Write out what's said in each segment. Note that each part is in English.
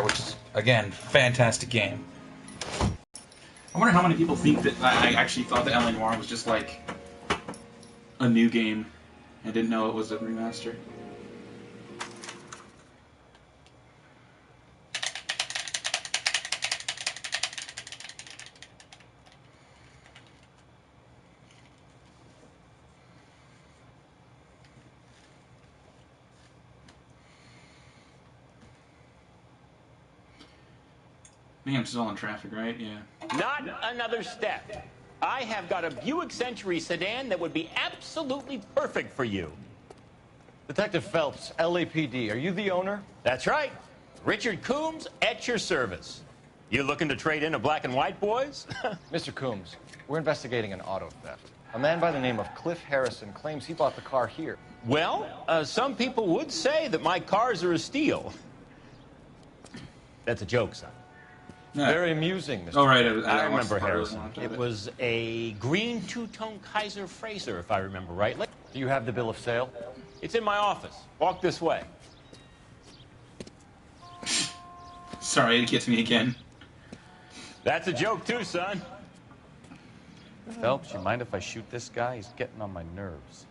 which is, again, fantastic game. I wonder how many people think that I actually thought that Noire was just like a new game and didn't know it was a remaster. Man, I'm still in traffic, right? Yeah. Not another step. I have got a Buick Century sedan that would be absolutely perfect for you. Detective Phelps, LAPD, are you the owner? That's right. Richard Coombs at your service. You looking to trade in a black and white, boys? Mr. Coombs, we're investigating an auto theft. A man by the name of Cliff Harrison claims he bought the car here. Well, some people would say that my cars are a steal. That's a joke, son. No. Very amusing, Mr. Oh, right. I remember Harrison. It was a green two-tone Kaiser Frazer, if I remember rightly. Do you have the bill of sale? It's in my office. Walk this way. Sorry, it gets me again. That's a joke, too, son. Phelps, you mind if I shoot this guy? He's getting on my nerves.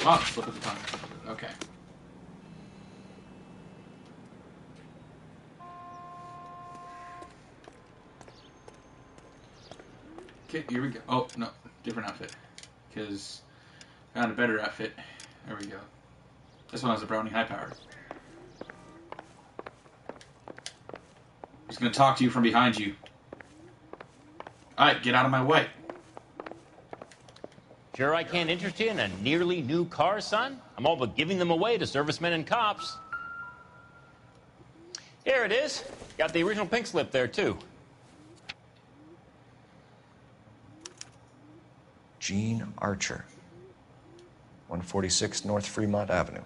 Oh, slip of the tongue. Okay. Okay, here we go. Oh, no. Different outfit. Because I found a better outfit. There we go. This one has a Browning high power. He's going to talk to you from behind you. Alright, get out of my way. Sure I can't interest you in a nearly new car, son? I'm all but giving them away to servicemen and cops. Here it is. Got the original pink slip there, too. Gene Archer, 146 North Fremont Avenue.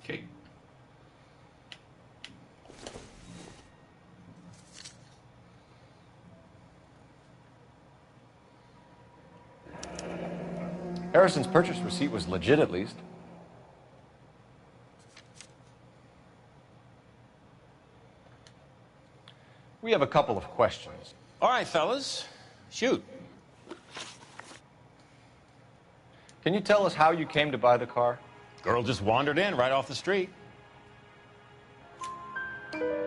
Okay. Harrison's purchase receipt was legit, at least. We have a couple of questions. All right, fellas. Shoot. Can you tell us how you came to buy the car? Girl just wandered in right off the street.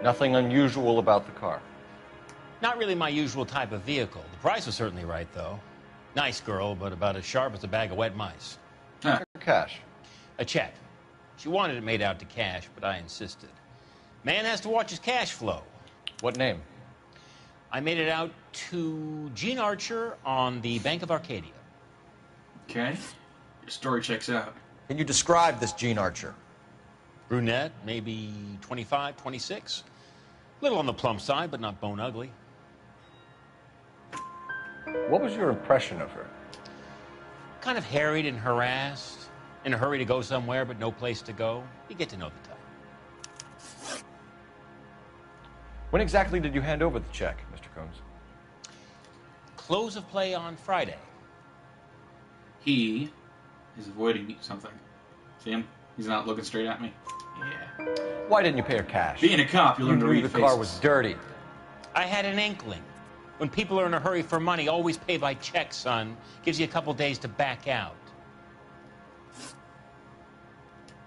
Nothing unusual about the car. Not really my usual type of vehicle. The price was certainly right, though. Nice girl, but about as sharp as a bag of wet mice. Or cash? A check. She wanted it made out to cash, but I insisted. Man has to watch his cash flow. What name? I made it out to Gene Archer on the Bank of Arcadia. Okay. Your story checks out. Can you describe this Gene Archer? Brunette, maybe 25, 26. Little on the plump side, but not bone ugly. What was your impression of her? Kind of harried and harassed. In a hurry to go somewhere, but no place to go. You get to know the type. When exactly did you hand over the check, Mr. Combs? Close of play on Friday. He is avoiding something. See him? He's not looking straight at me. Yeah. Why didn't you pay her cash? Being a cop, you learn to read the faces. car was dirty. I had an inkling. When people are in a hurry for money, always pay by check, son. Gives you a couple days to back out.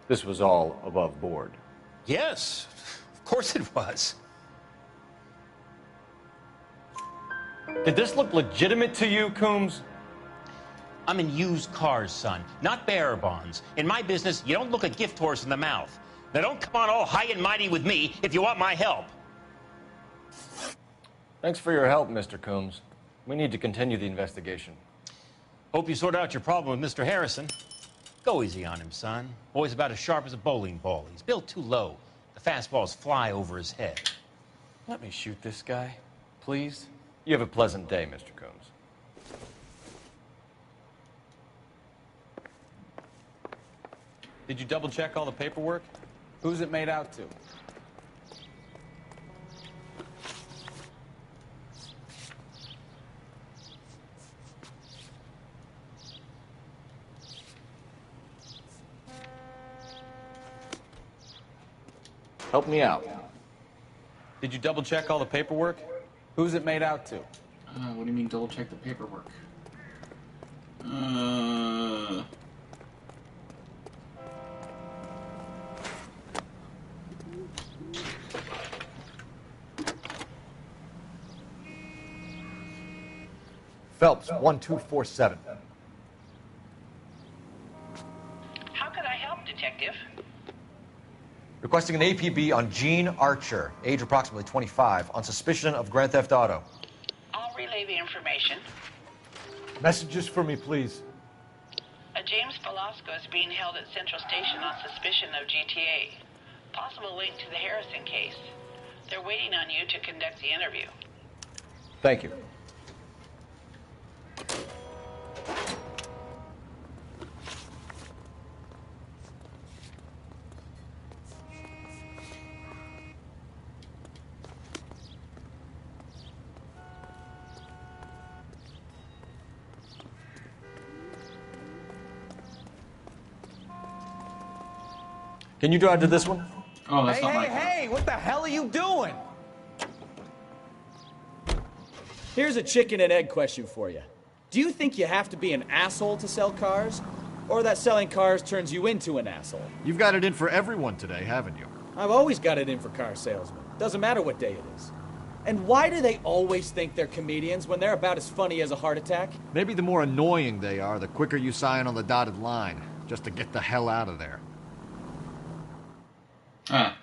This was all above board. Yes, of course it was. Did this look legitimate to you, Coombs? I'm in used cars, son, not bearer bonds. In my business, you don't look a gift horse in the mouth. Now don't come on all high and mighty with me if you want my help. Thanks for your help, Mr. Coombs. We need to continue the investigation. Hope you sort out your problem with Mr. Harrison. Go easy on him, son. Boy's about as sharp as a bowling ball. He's built too low. The fastballs fly over his head. Let me shoot this guy, please. You have a pleasant day, Mr. Coombs. Did you double check all the paperwork? Who's it made out to? Help me out. Did you double check all the paperwork? Who's it made out to? What do you mean double check the paperwork? Phelps, 1247. How could I help, Detective? Requesting an APB on Gene Archer, age approximately 25, on suspicion of Grand Theft Auto. I'll relay the information. Messages for me, please. A James Velasco is being held at Central Station on suspicion of GTA. Possible link to the Harrison case. They're waiting on you to conduct the interview. Thank you. Can you drive to this one? Oh, that's not my car. Hey, what the hell are you doing? Here's a chicken and egg question for you. Do you think you have to be an asshole to sell cars? Or that selling cars turns you into an asshole? You've got it in for everyone today, haven't you? I've always got it in for car salesmen. Doesn't matter what day it is. And why do they always think they're comedians when they're about as funny as a heart attack? Maybe the more annoying they are, the quicker you sign on the dotted line, just to get the hell out of there. I've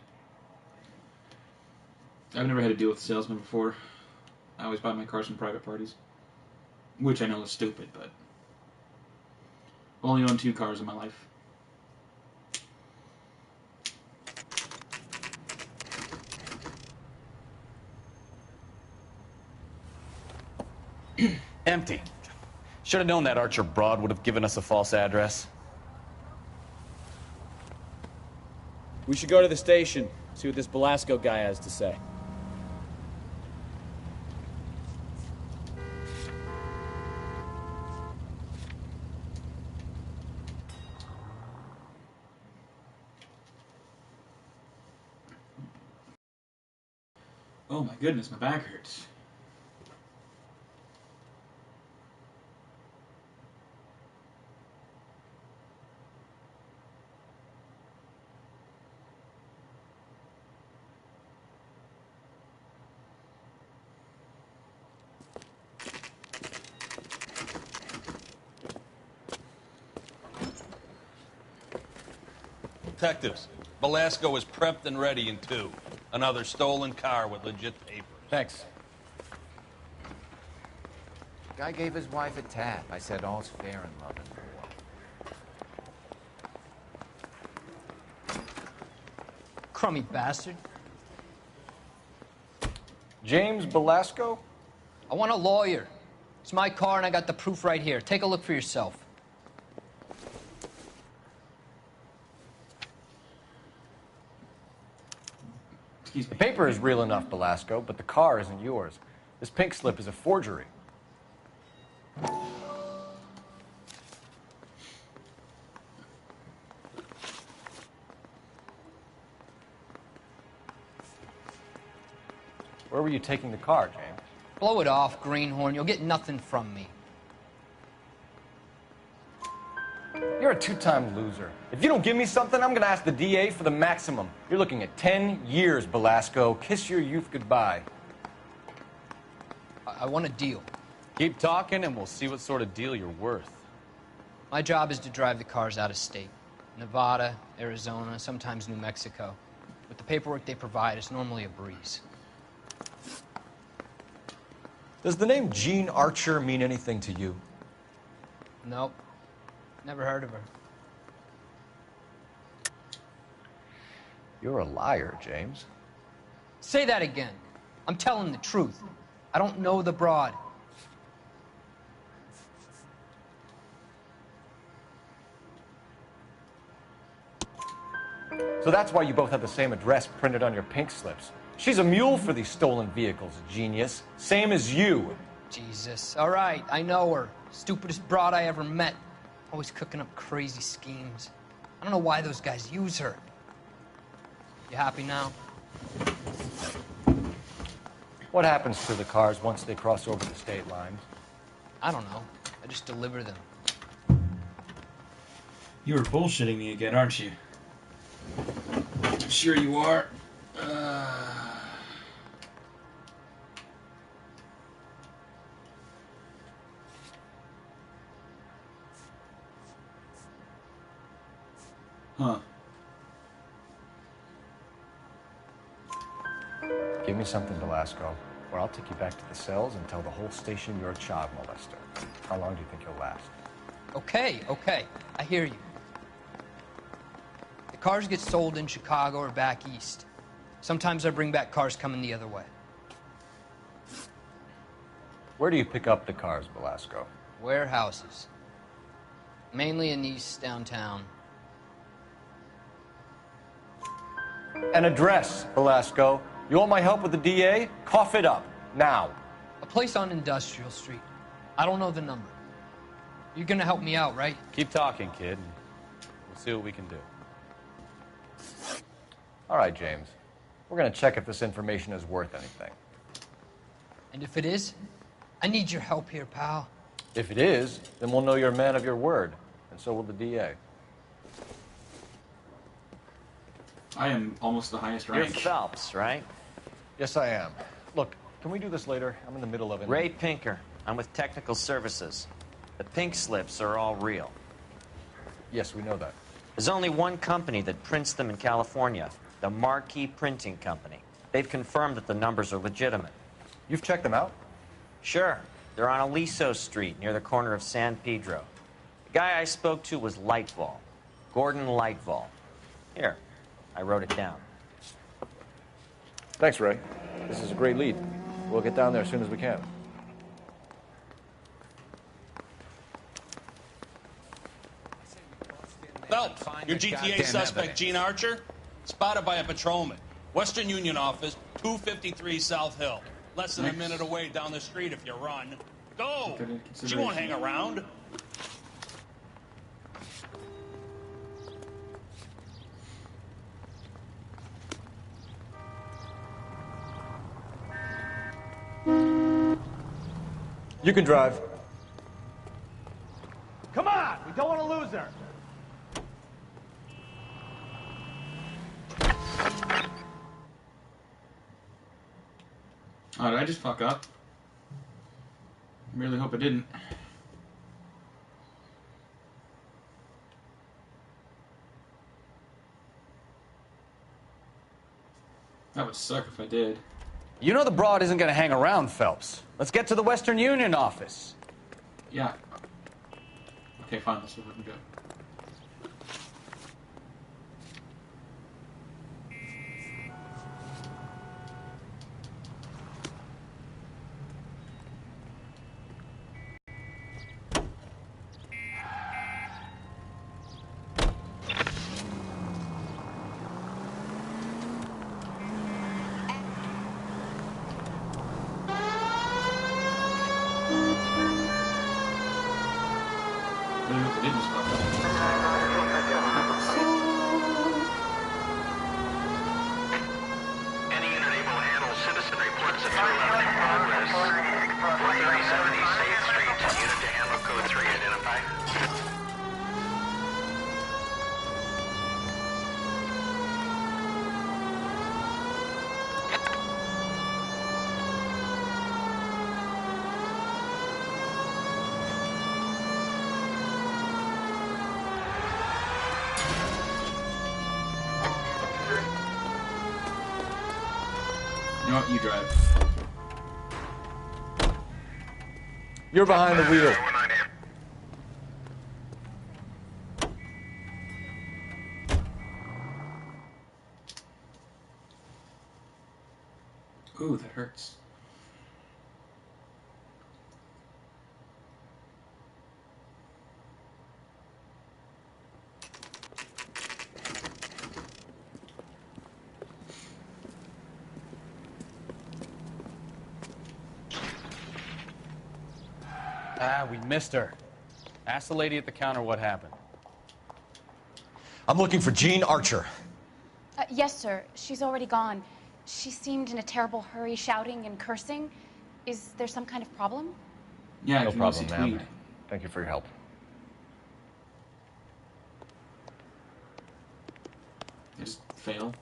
never had to deal with a salesman before. I always buy my cars from private parties. Which I know is stupid, but... I've only owned 2 cars in my life. Empty. Should have known that Archer broad would have given us a false address. We should go to the station, see what this Velasco guy has to say. Oh my goodness, my back hurts. Detectives, Velasco is prepped and ready in 2. Another stolen car with legit papers. Thanks. Guy gave his wife a tap. I said all's fair in love and war. Crummy bastard. James Velasco? I want a lawyer. It's my car and I got the proof right here. Take a look for yourself. Excuse me. The paper is real enough, Velasco, but the car isn't yours. This pink slip is a forgery. Where were you taking the car, James? Blow it off, greenhorn. You'll get nothing from me. You're a 2-time loser. If you don't give me something, I'm gonna ask the DA for the maximum. You're looking at 10 years, Velasco. Kiss your youth goodbye. I want a deal. Keep talking and we'll see what sort of deal you're worth. My job is to drive the cars out of state. Nevada, Arizona, sometimes New Mexico. With the paperwork they provide, it's normally a breeze. Does the name Gene Archer mean anything to you? Nope. Never heard of her. You're a liar, James. Say that again. I'm telling the truth. I don't know the broad. So that's why you both have the same address printed on your pink slips. She's a mule for these stolen vehicles, genius. Same as you. Jesus. All right, I know her. Stupidest broad I ever met. Always cooking up crazy schemes. I don't know why those guys use her. You happy now? What happens to the cars once they cross over the state lines? I don't know. I just deliver them. You were bullshitting me again, aren't you? Sure you are. Huh. Give me something, Velasco, or I'll take you back to the cells and tell the whole station you're a child molester. How long do you think you'll last? Okay, okay. I hear you. The cars get sold in Chicago or back east. Sometimes I bring back cars coming the other way. Where do you pick up the cars, Velasco? Warehouses. Mainly in East downtown. An address, Velasco. You want my help with the DA? Cough it up, now. A place on Industrial Street. I don't know the number. You're gonna help me out, right? Keep talking, kid. We'll see what we can do. All right, James. We're gonna check if this information is worth anything. And if it is, I need your help here, pal. If it is, then we'll know you're a man of your word, and so will the DA. I am almost the highest You're rank. Phelps, right? Yes, I am. Look, can we do this later? I'm in the middle of it. Ray Pinker. I'm with Technical Services. The pink slips are all real. Yes, we know that. There's only one company that prints them in California, the Marquee Printing Company. They've confirmed that the numbers are legitimate. You've checked them out? Sure. They're on Aliso Street, near the corner of San Pedro. The guy I spoke to was Lightval. Gordon Lightval. Here, I wrote it down. Thanks, Ray. This is a great lead. We'll get down there as soon as we can. Phelps, your GTA suspect, Gene Archer, spotted by a patrolman. Western Union office, 253 South Hill. Less than a minute away down the street if you run. Go! She won't hang around. You can drive. Come on! We don't want to lose her! Oh, did I just fuck up? I really hope I didn't. That would suck if I did. You know the broad isn't going to hang around, Phelps. Let's get to the Western Union office. Yeah. Okay, fine. Let's see if we can go. You know what? You drive. You're behind the wheel. Ooh, that hurts. Ah, we missed her. Ask the lady at the counter what happened. I'm looking for Gene Archer. Yes, sir. She's already gone. She seemed in a terrible hurry, shouting and cursing. Is there some kind of problem? Yeah, No can you see problem, ma'am. Tweed? Thank you for your help. Just fail.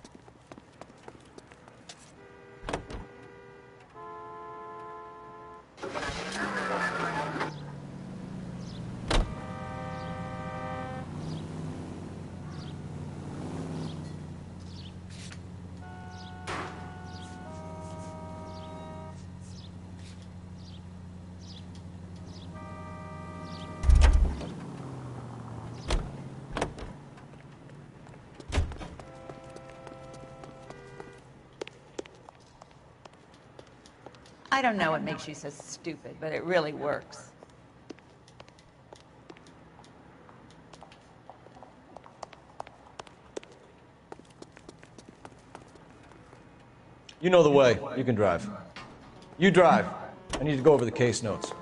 I don't know what makes you so stupid, but it really works. You know the way. You can drive. You drive. I need to go over the case notes.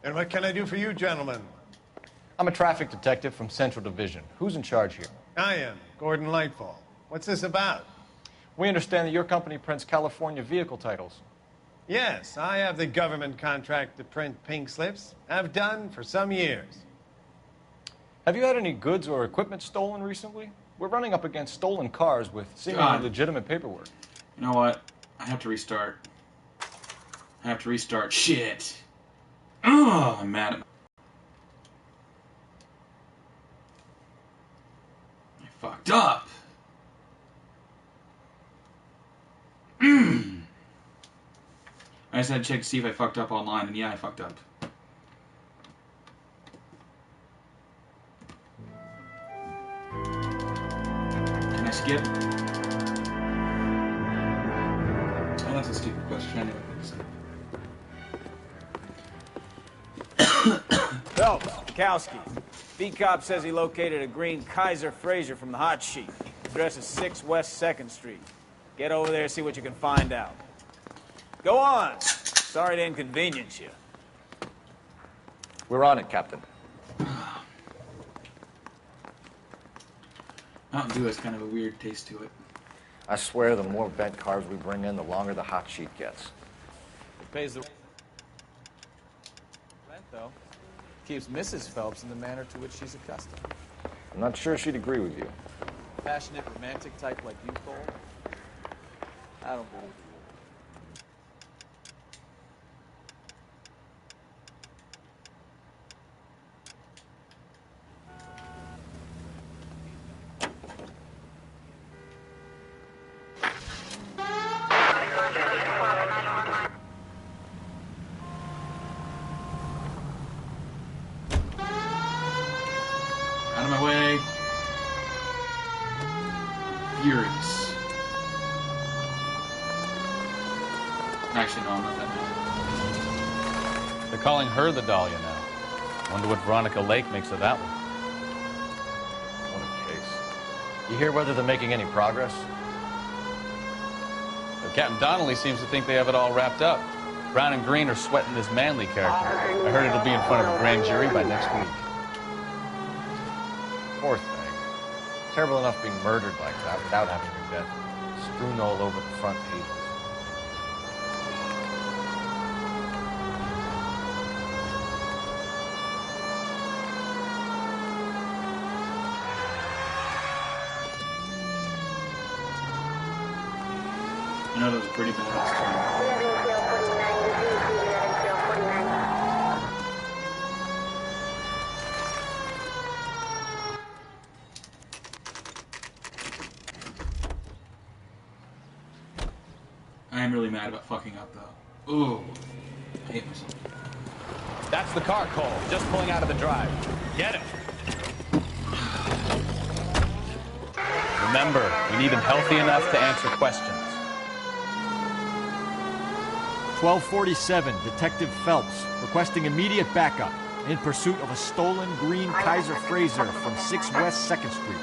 And what can I do for you, gentlemen? I'm a traffic detective from Central Division. Who's in charge here? I am, Gordon Lightfall. What's this about? We understand that your company prints California vehicle titles. Yes, I have the government contract to print pink slips. I've done for some years. Have you had any goods or equipment stolen recently? We're running up against stolen cars with seemingly legitimate paperwork. You know what? I have to restart. I have to restart. Shit. Oh, I'm mad at I fucked up. I just had to check to see if I fucked up online, and yeah, I fucked up. Can I skip? Oh, that's a stupid question. I never think so. Phelps, Kowski. B-Cop says he located a green Kaiser Fraser from the hot sheet. Address is 6 West 2nd Street. Get over there and see what you can find out. Go on. Sorry to inconvenience you. We're on it, Captain. Mountain Dew has kind of a weird taste to it. I swear the more bent cars we bring in, the longer the hot sheet gets. It pays the rent, though. Keeps Mrs. Phelps in the manner to which she's accustomed. I'm not sure she'd agree with you. Passionate, romantic type like you, Cole? I don't believe you. Out of my way. Furious. Actually, no, I'm not that mad. They're calling her the Dahlia now. Wonder what Veronica Lake makes of that one. What a case. You hear whether they're making any progress? But Captain Donnelly seems to think they have it all wrapped up. Brown and Green are sweating this Manley character. I heard it'll be in front of a grand jury by next week. Poor thing. Terrible enough being murdered like that without having her death strewn all over the front pages. You know, that was pretty badass too. I am really mad about fucking up, though. Ooh. I hate myself. That's the car, Cole. Just pulling out of the drive. Get him. Remember, we need him healthy enough to answer questions. 1247, Detective Phelps, requesting immediate backup in pursuit of a stolen green Kaiser Frazer from 6 West 2nd Street.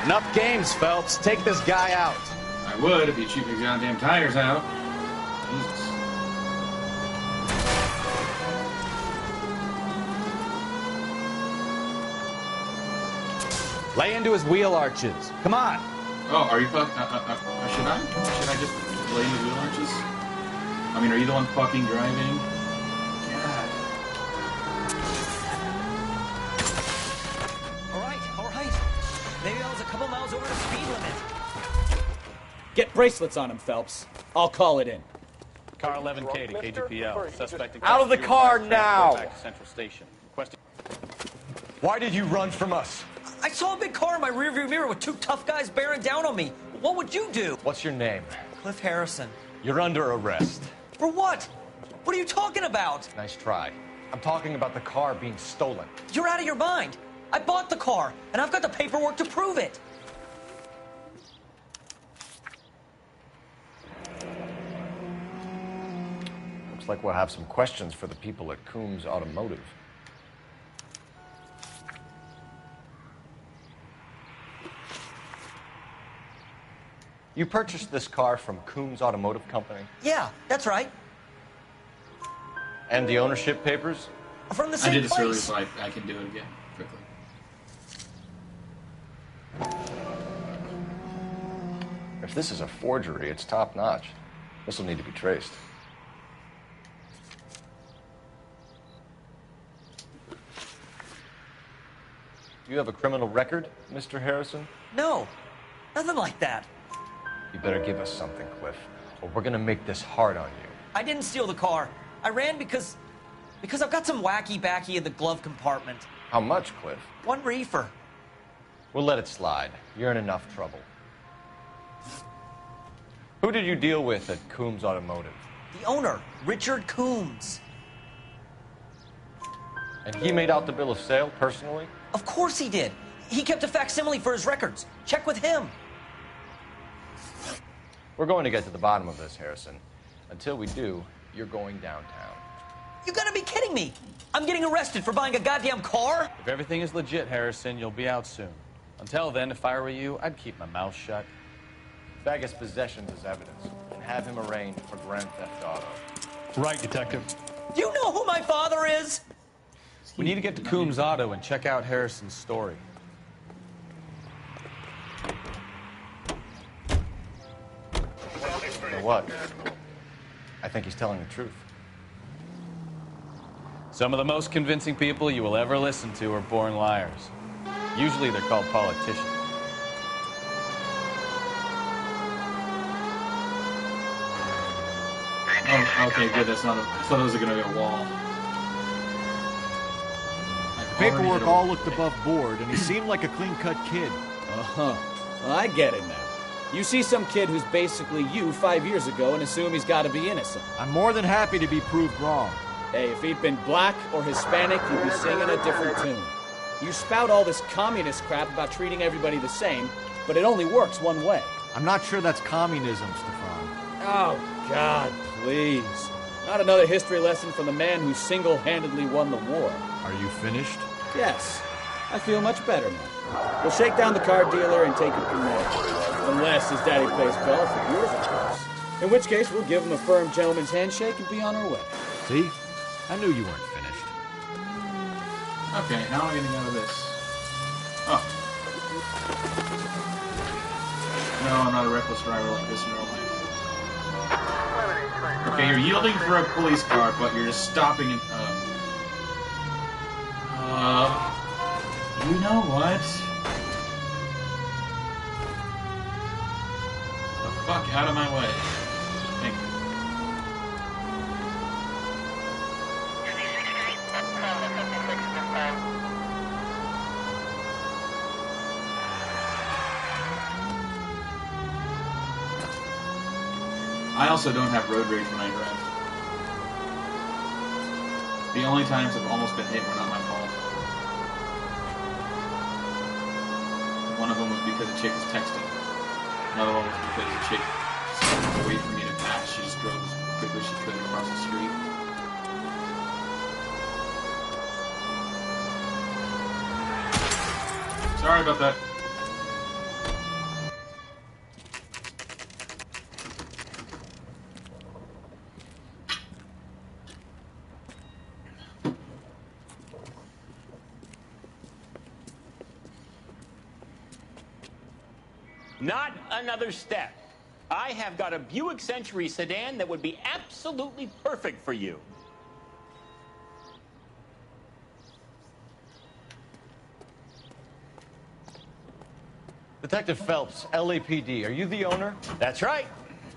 Enough games, Phelps. Take this guy out. I would if you cheap his goddamn tires out. Jesus. Lay into his wheel arches. Come on. Oh, are you fucking... should I? Should I just lay into wheel arches? I mean, are you the one fucking driving? God. All right. Maybe I was a couple miles over the speed limit. Get bracelets on him, Phelps. I'll call it in. Car 11K to KGPL. Suspect Out of the car now! Back to Central Station. Requesting... Why did you run from us? I saw a big car in my rearview mirror with two tough guys bearing down on me. What would you do? What's your name? Cliff Harrison. You're under arrest. For what? What are you talking about? Nice try. I'm talking about the car being stolen. You're out of your mind. I bought the car, and I've got the paperwork to prove it. Looks like we'll have some questions for the people at Coombs Automotive. You purchased this car from Coombs Automotive Company? Yeah, that's right. And the ownership papers? From the same I did this place. earlier, so I can do it again quickly. If this is a forgery, it's top-notch. This will need to be traced. Do you have a criminal record, Mr. Harrison? No, nothing like that. You better give us something, Cliff, or we're gonna make this hard on you. I didn't steal the car. I ran because I've got some wacky backy in the glove compartment. How much, Cliff? 1 reefer. We'll let it slide. You're in enough trouble. Who did you deal with at Coombs Automotive? The owner, Richard Coombs. And he made out the bill of sale personally? Of course he did. He kept a facsimile for his records. Check with him. We're going to get to the bottom of this, Harrison. Until we do, you're going downtown. You gotta be kidding me. I'm getting arrested for buying a goddamn car? If everything is legit, Harrison, you'll be out soon. Until then, if I were you, I'd keep my mouth shut. Bag his possessions as evidence and have him arraigned for grand theft auto. Right, Detective. Do you know who my father is? We need to get to Coombs Auto and check out Harrison's story. You know what? I think he's telling the truth. Some of the most convincing people you will ever listen to are born liars. Usually they're called politicians. Oh, okay, good. That's not a... I thought it was going to be a wall. The paperwork all looked above board, and he seemed like a clean-cut kid. Uh-huh. Well, I get it now. You see some kid who's basically you 5 years ago and assume he's got to be innocent. I'm more than happy to be proved wrong. Hey, if he'd been black or Hispanic, you'd be singing a different tune. You spout all this communist crap about treating everybody the same, but it only works one way. I'm not sure that's communism, Stefan. Oh, God, please. Not another history lesson from the man who single-handedly won the war. Are you finished? Yes. I feel much better now. We'll shake down the car dealer and take it from there. Unless his daddy plays golf with yours, of course. In which case, we'll give him a firm gentleman's handshake and be on our way. See? I knew you weren't finished. Okay, how am I getting out of this? Oh. No, I'm not a reckless driver like this in real life. Okay, you're yielding for a police car, but you're just stopping and... you know what? The fuck out of my way. Thank you. I also don't have road rage when I drive. The only times I've almost been hit were not my fault. One of them was because a chick was texting. Another one was because a chick just waited for me to pass. She just drove as quickly as she could across the street. Sorry about that. Not another step. I have got a Buick Century sedan that would be absolutely perfect for you. Detective Phelps, LAPD, are you the owner? That's right.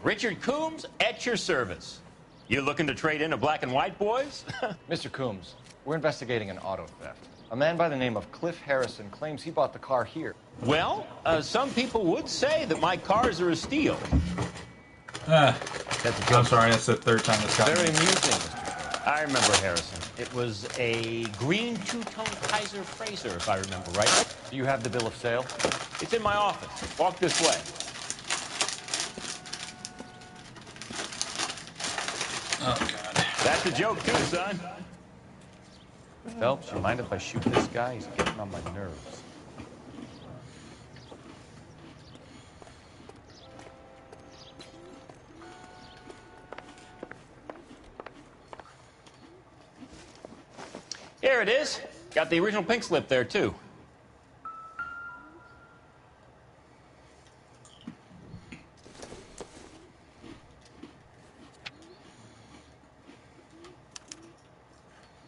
Richard Coombs at your service. You looking to trade in a black and white, boys? Mr. Coombs, we're investigating an auto theft. A man by the name of Cliff Harrison claims he bought the car here. Well, some people would say that my cars are a steal. I'm sorry, that's the third time that's gotten Very me. amusing. I remember Harrison. It was a green two-tone Kaiser Frazer, if I remember right. Do you have the bill of sale? It's in my office. Walk this way. Oh, God. That's a joke, too, son. Phelps, you mind if I shoot this guy? He's getting on my nerves. Here it is. Got the original pink slip there, too.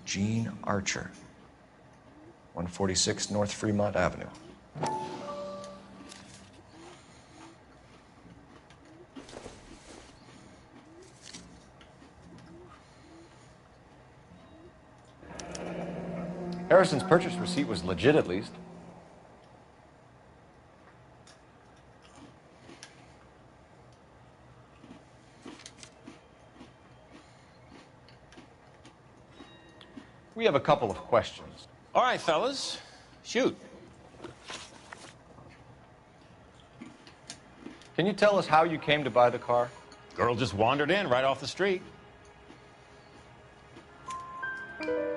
Gene Archer, 146 North Fremont Avenue. Harrison's purchase receipt was legit, at least. We have a couple of questions. All right, fellas. Shoot. Can you tell us how you came to buy the car? Girl just wandered in right off the street.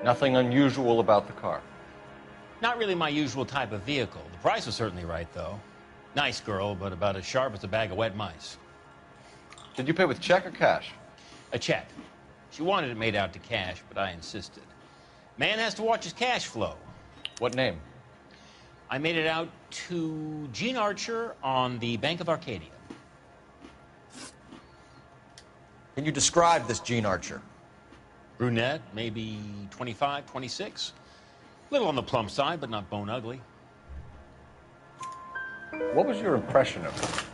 Nothing unusual about the car. Not really my usual type of vehicle. The price was certainly right, though. Nice girl, but about as sharp as a bag of wet mice. Did you pay with check or cash? A check. She wanted it made out to cash, but I insisted. Man has to watch his cash flow. What name? I made it out to Gene Archer on the Bank of Arcadia. Can you describe this Gene Archer? Brunette, maybe 25, 26. Little on the plump side, but not bone ugly. What was your impression of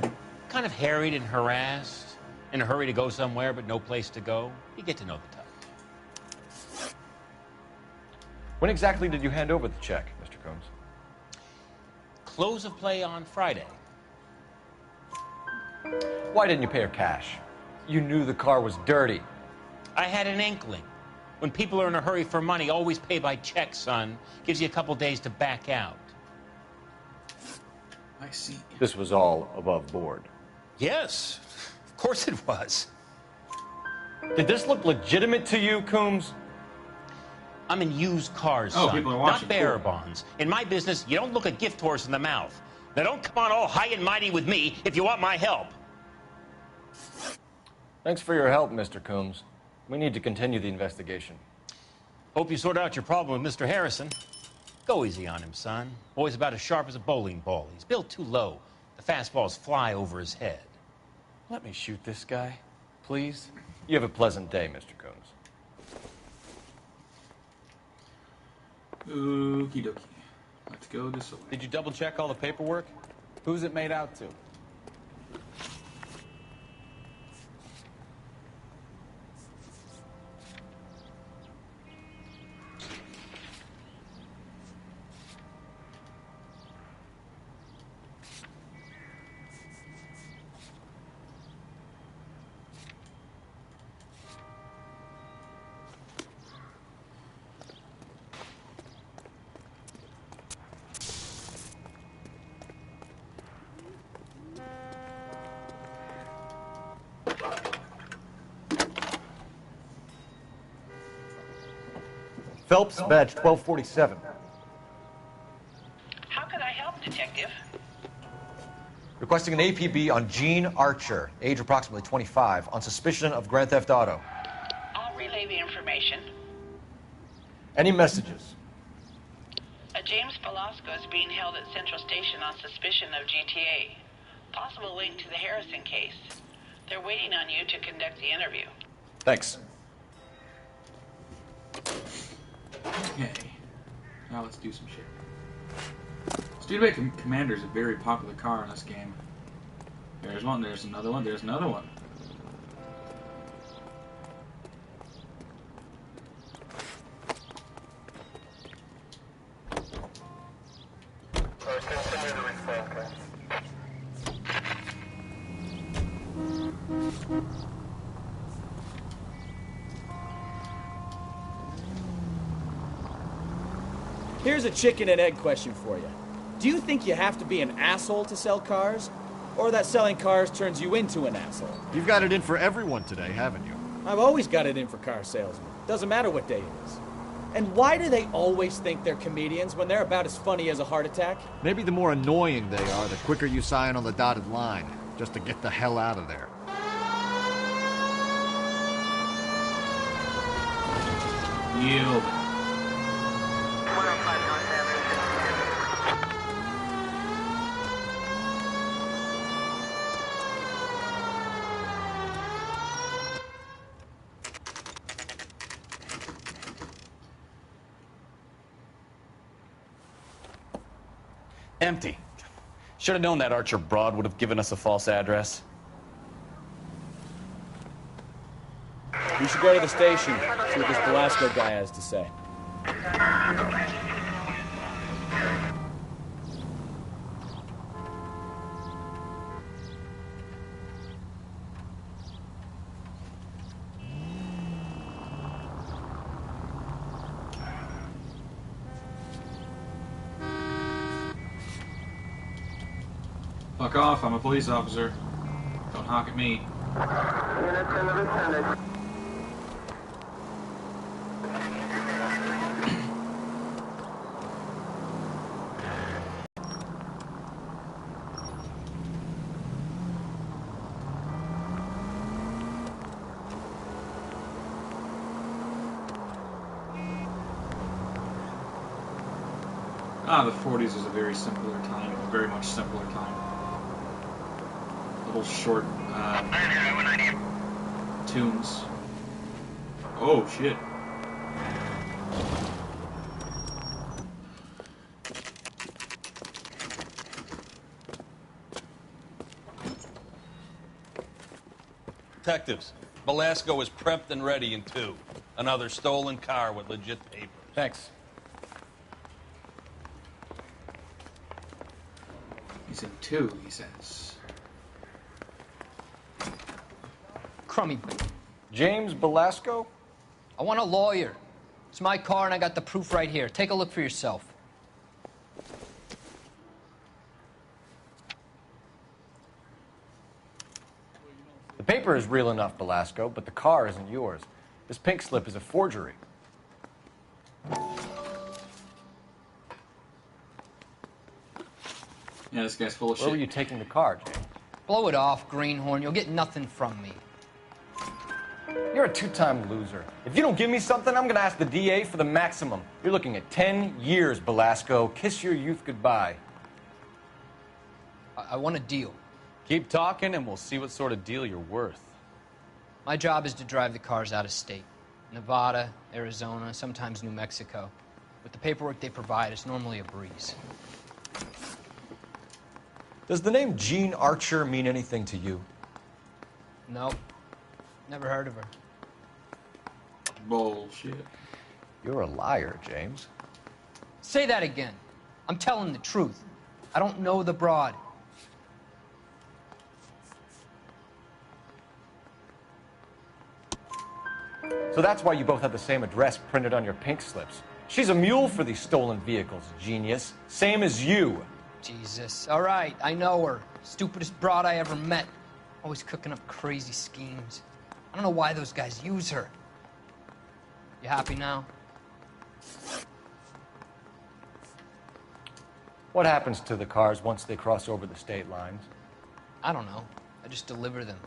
her? Kind of harried and harassed. In a hurry to go somewhere, but no place to go. You get to know the type. When exactly did you hand over the check, Mr. Combs? Close of play on Friday. Why didn't you pay her cash? You knew the car was dirty. I had an inkling. When people are in a hurry for money, always pay by check, son. Gives you a couple days to back out. I see. This was all above board. Yes, of course it was. Did this look legitimate to you, Coombs? I'm in used cars, Oh, son, people are watching. not bearer Cool. bonds. In my business, you don't look a gift horse in the mouth. Now don't come on all high and mighty with me if you want my help. Thanks for your help, Mr. Coombs. We need to continue the investigation. Hope you sort out your problem with Mr. Harrison. Go easy on him, son. Boy's about as sharp as a bowling ball. He's built too low. The fastballs fly over his head. Let me shoot this guy, please. You have a pleasant day, Mr. Coombs. Okie dokie. Let's go this way. Did you double check all the paperwork? Who's it made out to? Phelps, badge 1247. How could I help, Detective? Requesting an APB on Gene Archer, age approximately 25, on suspicion of grand theft auto. I'll relay the information. Any messages? A James Velasco is being held at Central Station on suspicion of GTA. Possible link to the Harrison case. They're waiting on you to conduct the interview. Thanks. Okay. Now let's do some shit. Studebaker Commander is a very popular car in this game. There's one, there's another one, there's another one. Here's a chicken and egg question for you. Do you think you have to be an asshole to sell cars? Or that selling cars turns you into an asshole? You've got it in for everyone today, haven't you? I've always got it in for car salesmen. Doesn't matter what day it is. And why do they always think they're comedians when they're about as funny as a heart attack? Maybe the more annoying they are, the quicker you sign on the dotted line, just to get the hell out of there. Yield. Empty. Should have known that Archer broad would have given us a false address. We should go to the station, see what this Velasco guy has to say. Fuck off, I'm a police officer. Don't honk at me. The 40s was a very simpler time, a very much simpler time. Little short tunes. Oh shit. Detectives, Velasco is prepped and ready in 2. Another stolen car with legit papers. Thanks. He's in 2, he says. Crummy. James Velasco? I want a lawyer. It's my car and I got the proof right here. Take a look for yourself. The paper is real enough, Velasco, but the car isn't yours. This pink slip is a forgery. Yeah, this guy's full of shit. Where were you taking the car, James? Blow it off, Greenhorn. You'll get nothing from me. You're a two-time loser. If you don't give me something, I'm gonna ask the DA for the maximum. You're looking at 10 years, Velasco. Kiss your youth goodbye. I want a deal. Keep talking and we'll see what sort of deal you're worth. My job is to drive the cars out of state. Nevada, Arizona, sometimes New Mexico. With the paperwork they provide, it's normally a breeze. Does the name Gene Archer mean anything to you? No. Never heard of her. Bullshit. You're a liar, James. Say that again. I'm telling the truth. I don't know the broad. So that's why you both have the same address printed on your pink slips. She's a mule for these stolen vehicles, genius. Same as you. Jesus. All right, I know her. Stupidest broad I ever met. Always cooking up crazy schemes. I don't know why those guys use her. You happy now? What happens to the cars once they cross over the state lines? I don't know. I just deliver them.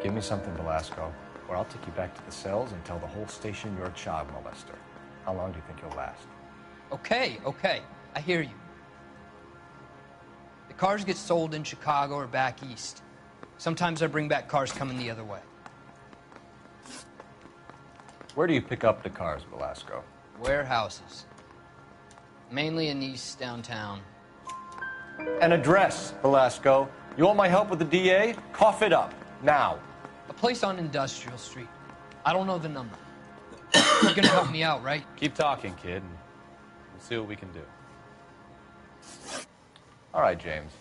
Give me something, Velasco, or I'll take you back to the cells and tell the whole station you're a child molester. How long do you think you'll last? Okay, okay. I hear you. The cars get sold in Chicago or back east. Sometimes I bring back cars coming the other way. Where do you pick up the cars, Velasco? Warehouses. Mainly in East downtown. An address, Velasco. You want my help with the DA? Cough it up, now. A place on Industrial Street. I don't know the number. You're gonna help me out, right? Keep talking, kid, and we'll see what we can do. All right, James.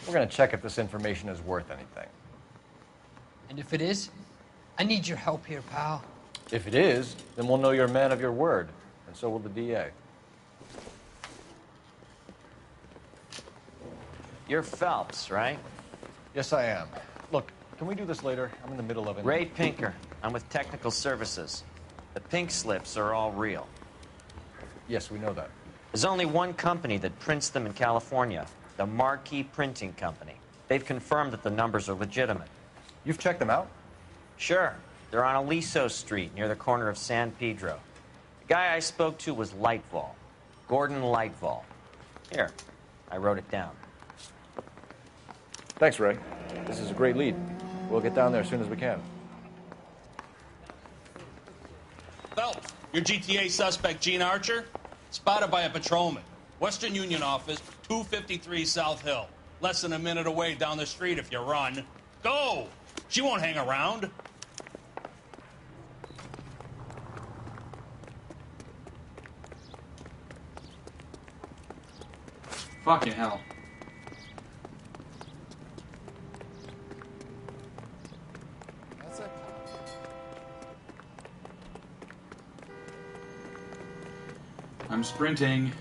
We're gonna check if this information is worth anything. And if it is, I need your help here, pal. If it is, then we'll know you're a man of your word, and so will the DA. You're Phelps, right? Yes, I am. Look, can we do this later? I'm in the middle of it. Ray Pinker. I'm with Technical Services. The pink slips are all real. Yes, we know that. There's only one company that prints them in California, the Marquee Printing Company. They've confirmed that the numbers are legitimate. You've checked them out? Sure. They're on Aliso Street, near the corner of San Pedro. The guy I spoke to was Lightval. Gordon Lightval. Here, I wrote it down. Thanks, Ray. This is a great lead. We'll get down there as soon as we can. Phelps, your GTA suspect, Gene Archer, spotted by a patrolman. Western Union office, 253 South Hill. Less than a minute away down the street if you run. Go! She won't hang around. Fucking hell. I'm sprinting.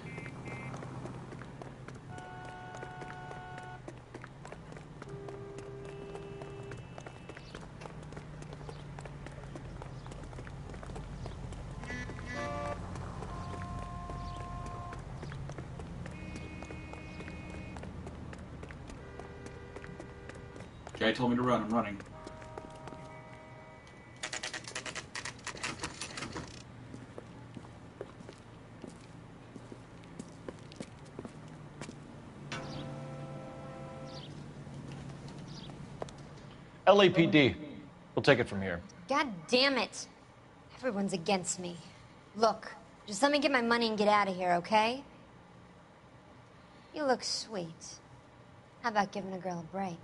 Guy told me to run. I'm running. LAPD. We'll take it from here. God damn it. Everyone's against me. Look, just let me get my money and get out of here, okay? You look sweet. How about giving a girl a break?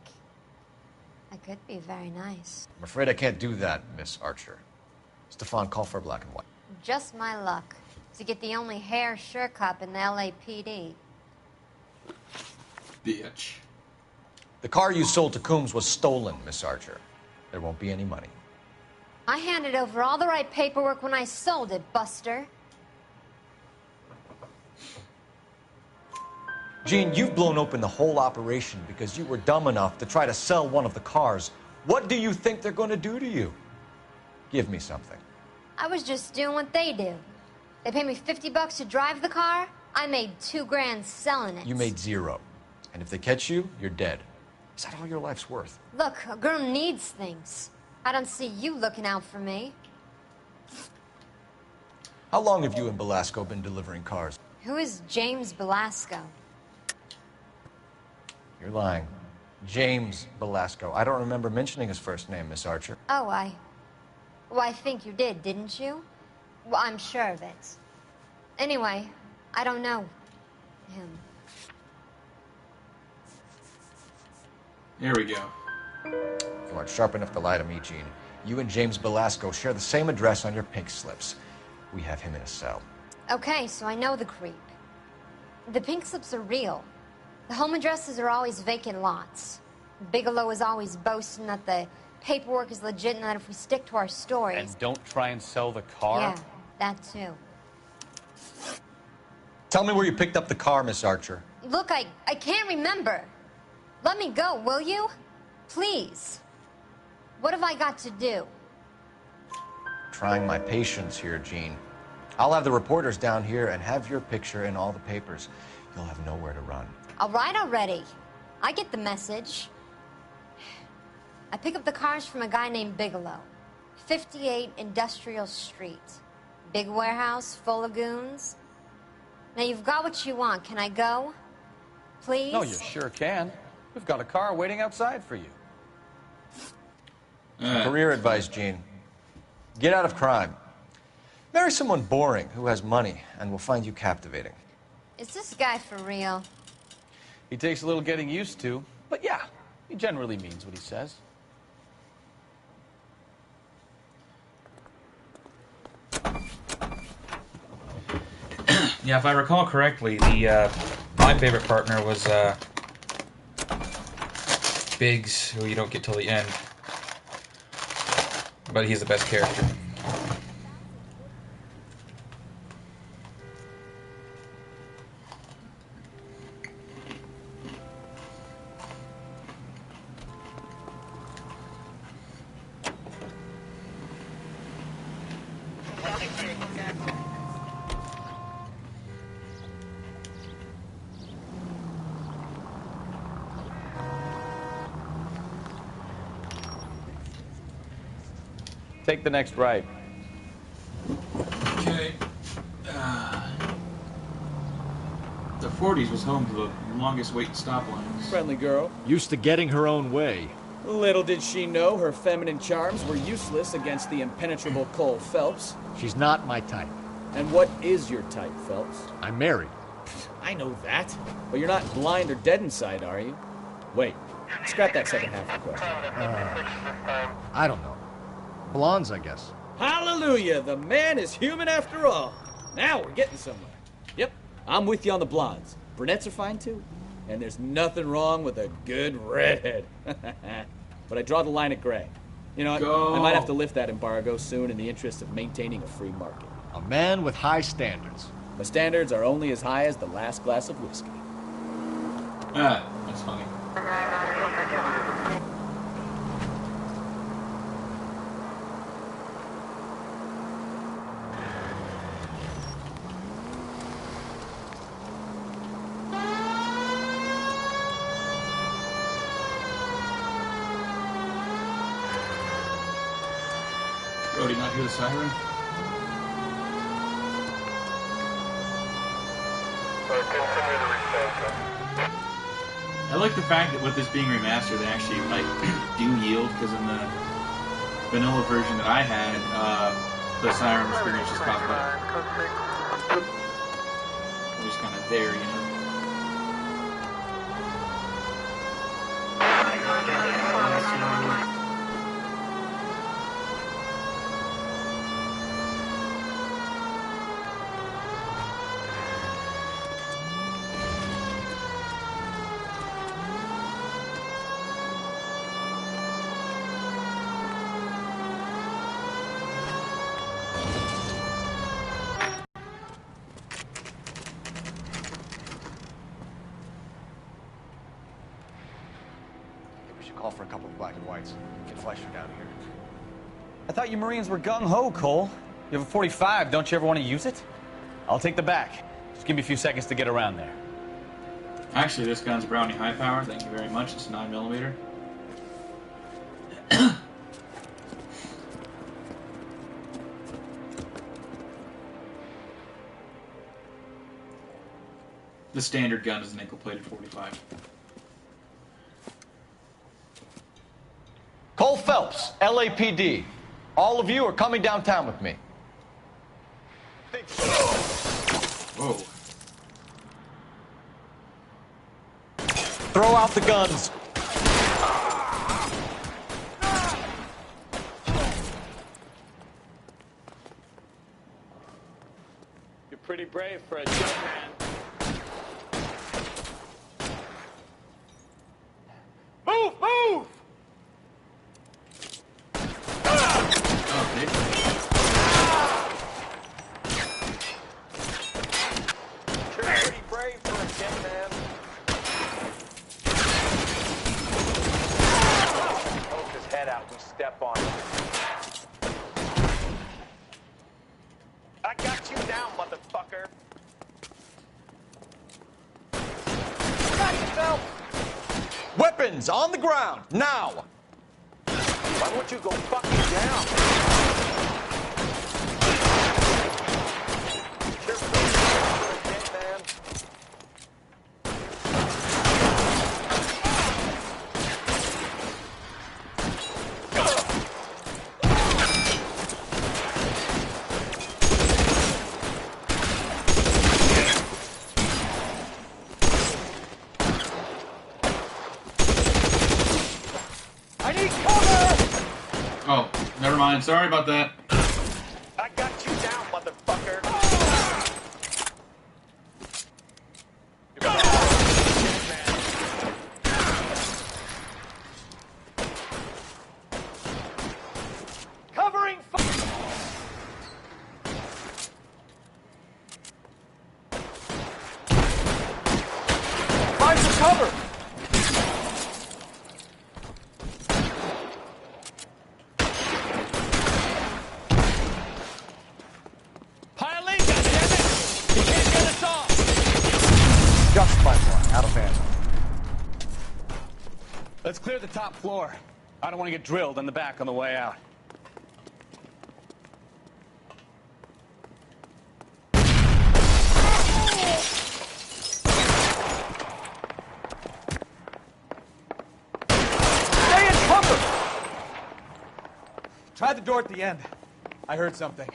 That could be very nice. I'm afraid I can't do that, Miss Archer. Stefan, call for black and white. Just my luck to get the only hair sure cop in the LAPD. Bitch. The car you sold to Coombs was stolen, Miss Archer. There won't be any money. I handed over all the right paperwork when I sold it, Buster. Gene, you've blown open the whole operation because you were dumb enough to try to sell one of the cars. What do you think they're going to do to you? Give me something. I was just doing what they do. They paid me $50 to drive the car. I made $2 grand selling it. You made $0. And if they catch you, you're dead. Is that all your life's worth? Look, a girl needs things. I don't see you looking out for me. How long have you and Belasco been delivering cars? Who is James Belasco? You're lying. James Belasco. I don't remember mentioning his first name, Miss Archer. Oh, well, I think you did, didn't you? Well, I'm sure of it. Anyway, I don't know him. Here we go. You aren't sharp enough to lie to me, Gene. You and James Belasco share the same address on your pink slips. We have him in a cell. Okay, so I know the creep. The pink slips are real. The home addresses are always vacant lots. Bigelow is always boasting that the paperwork is legit and that if we stick to our stories... And don't try and sell the car? Yeah, that too. Tell me where you picked up the car, Miss Archer. Look, I can't remember. Let me go, will you? Please. What have I got to do? trying my patience here, Gene. I'll have the reporters down here and have your picture in all the papers. You'll have nowhere to run. All right already. I get the message. I pick up the cars from a guy named Bigelow. 58 Industrial Street. Big warehouse full of goons. Now you've got what you want. Can I go? Please? No, you sure can. We've got a car waiting outside for you. Career advice, Gene. Get out of crime. Marry someone boring who has money and will find you captivating. Is this guy for real? He takes a little getting used to, but yeah, he generally means what he says. Yeah, if I recall correctly, the my favorite partner was Biggs, who you don't get till the end, but he's the best character. Take the next right. Okay. The 40s was home to the longest wait stop lines. Friendly girl. Used to getting her own way. Little did she know her feminine charms were useless against the impenetrable Cole Phelps. She's not my type. And what is your type, Phelps? I'm married. I know that. But you're not blind or dead inside, are you? Wait. Scrap that second half of the question. I don't know. Blondes, I guess. Hallelujah! The man is human after all. Now we're getting somewhere. Yep, I'm with you on the blondes. Brunettes are fine too. And there's nothing wrong with a good redhead. But I draw the line at gray. You know, I might have to lift that embargo soon in the interest of maintaining a free market. A man with high standards. My standards are only as high as the last glass of whiskey. That's funny. Brody, not hear the siren? I like the fact that with this being remastered, they actually like do yield, because in the vanilla version that I had, the siren experience just popped up. It was kind of there, you know. Call for a couple of black and whites. Get Fleischer down here. I thought you Marines were gung-ho, Cole. You have a 45. Don't you ever want to use it? I'll take the back. Just give me a few seconds to get around there. Actually, this gun's Brownie high power. Thank you very much. It's 9mm. The standard gun is a nickel-plated 45. Cole Phelps, LAPD. All of you are coming downtown with me. Whoa. Throw out the guns. You're pretty brave for a jump man. Move! Move! I got you down, motherfucker. Weapons on the ground, now! Why won't you go fucking down? I need cover! Oh, never mind. Sorry about that. I got you down, motherfucker. Covering Find some cover! Pile in, goddammit! You can't get us off! Just my one, out of ammo. Let's clear the top floor. I don't want to get drilled in the back on the way out. Stay in cover! Try the door at the end. I heard something.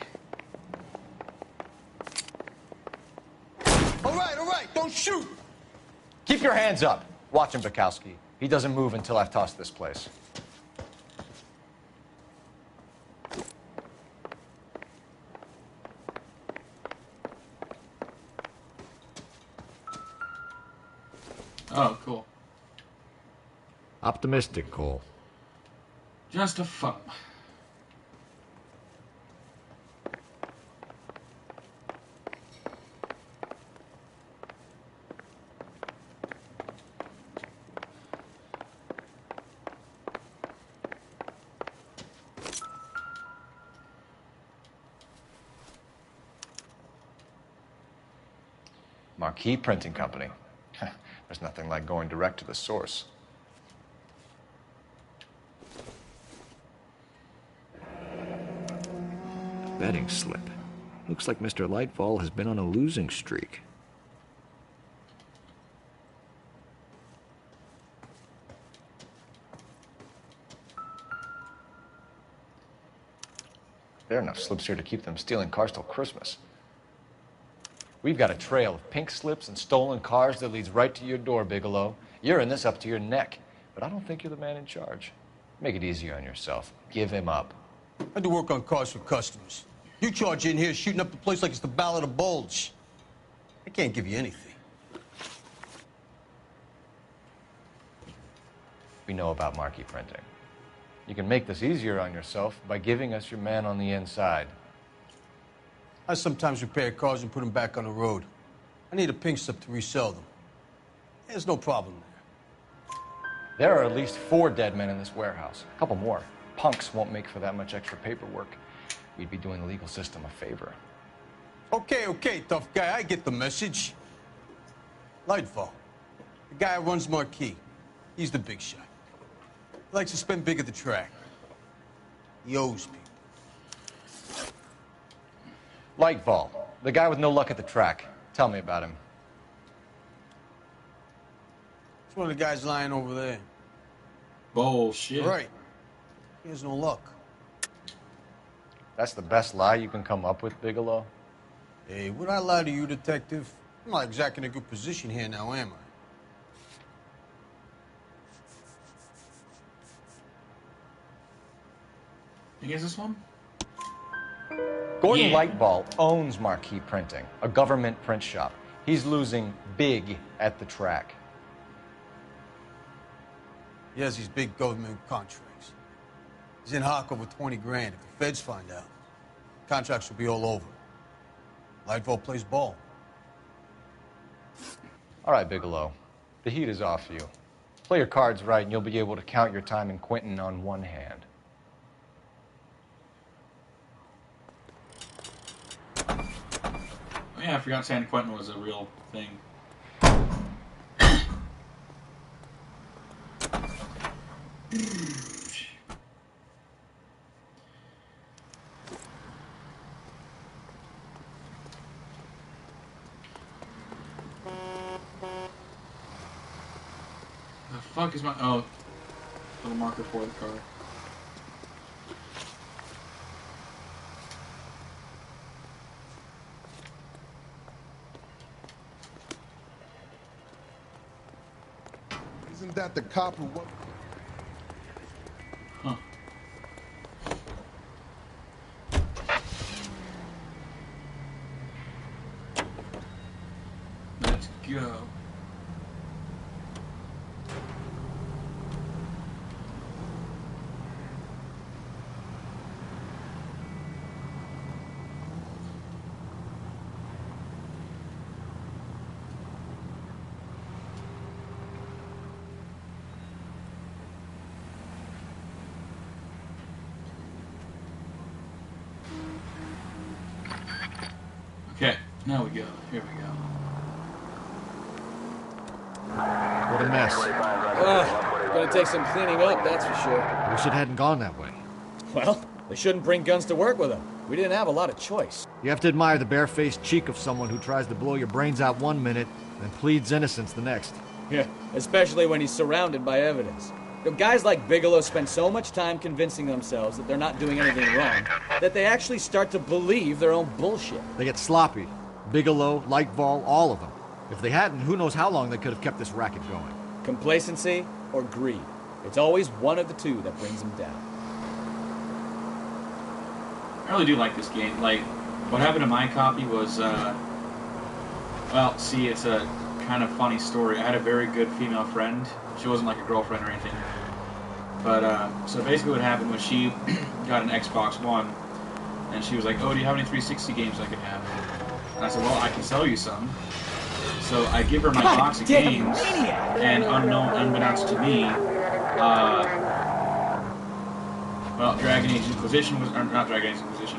All right, don't shoot! Keep your hands up. Watch him, Bukowski. He doesn't move until I've tossed this place. Oh, cool. Optimistic, Cole. Just a fun. Marquee Printing Company. There's nothing like going direct to the source. Betting slip. Looks like Mr. Lightfall has been on a losing streak. There are enough slips here to keep them stealing cars till Christmas. We've got a trail of pink slips and stolen cars that leads right to your door, Bigelow. You're in this up to your neck, but I don't think you're the man in charge. Make it easier on yourself. Give him up. I do work on cars for customers. You charge in here shooting up the place like it's the Ballad of Bulge. I can't give you anything. We know about marquee printing. You can make this easier on yourself by giving us your man on the inside. I sometimes repair cars and put them back on the road. I need a pink slip to resell them. There's no problem there. There are at least 4 dead men in this warehouse. A couple more. Punks won't make for that much extra paperwork. We'd be doing the legal system a favor. Okay, tough guy. I get the message. Lightfall, the guy who runs Marquee. He's the big shot. He likes to spend big at the track. He owes people. Lightfall, the guy with no luck at the track. Tell me about him. It's one of the guys lying over there. Bullshit. Right. He has no luck. That's the best lie you can come up with, Bigelow? Hey, would I lie to you, detective? I'm not exactly in a good position here now, am I? You guys this one? Gordon Yeah. Lightfall owns Marquee Printing, a government print shop. He's losing big at the track. He has these big government contracts. He's in hock over 20 grand. If the feds find out, contracts will be all over. Lightfall plays ball. All right, Bigelow. The heat is off you. Play your cards right, and you'll be able to count your time in Quentin on one hand. yeah, I forgot San Quentin was a real thing. The fuck is my... Oh. Little marker for the car. Isn't that the cop who... Huh. Let's go. Okay, now we go. Here we go. What a mess. Gonna take some cleaning up, that's for sure. Wish it hadn't gone that way. Well, they shouldn't bring guns to work with them. We didn't have a lot of choice. You have to admire the barefaced cheek of someone who tries to blow your brains out one minute and pleads innocence the next. Yeah, especially when he's surrounded by evidence. You know, guys like Bigelow spend so much time convincing themselves that they're not doing anything wrong that they actually start to believe their own bullshit. They get sloppy. Bigelow, Lightval, all of them. If they hadn't, who knows how long they could have kept this racket going. Complacency or greed. It's always one of the two that brings them down. I really do like this game. Like, what happened to my copy was, well, see, it's a kind of funny story. I had a very good female friend. She wasn't like a girlfriend or anything. But, so basically what happened was she got an Xbox One, and she was like, oh, do you have any 360 games I could have? And I said, well, I can sell you some. So I give her my box of games, and unbeknownst to me, well, Dragon Age Inquisition was, or not Dragon Age Inquisition,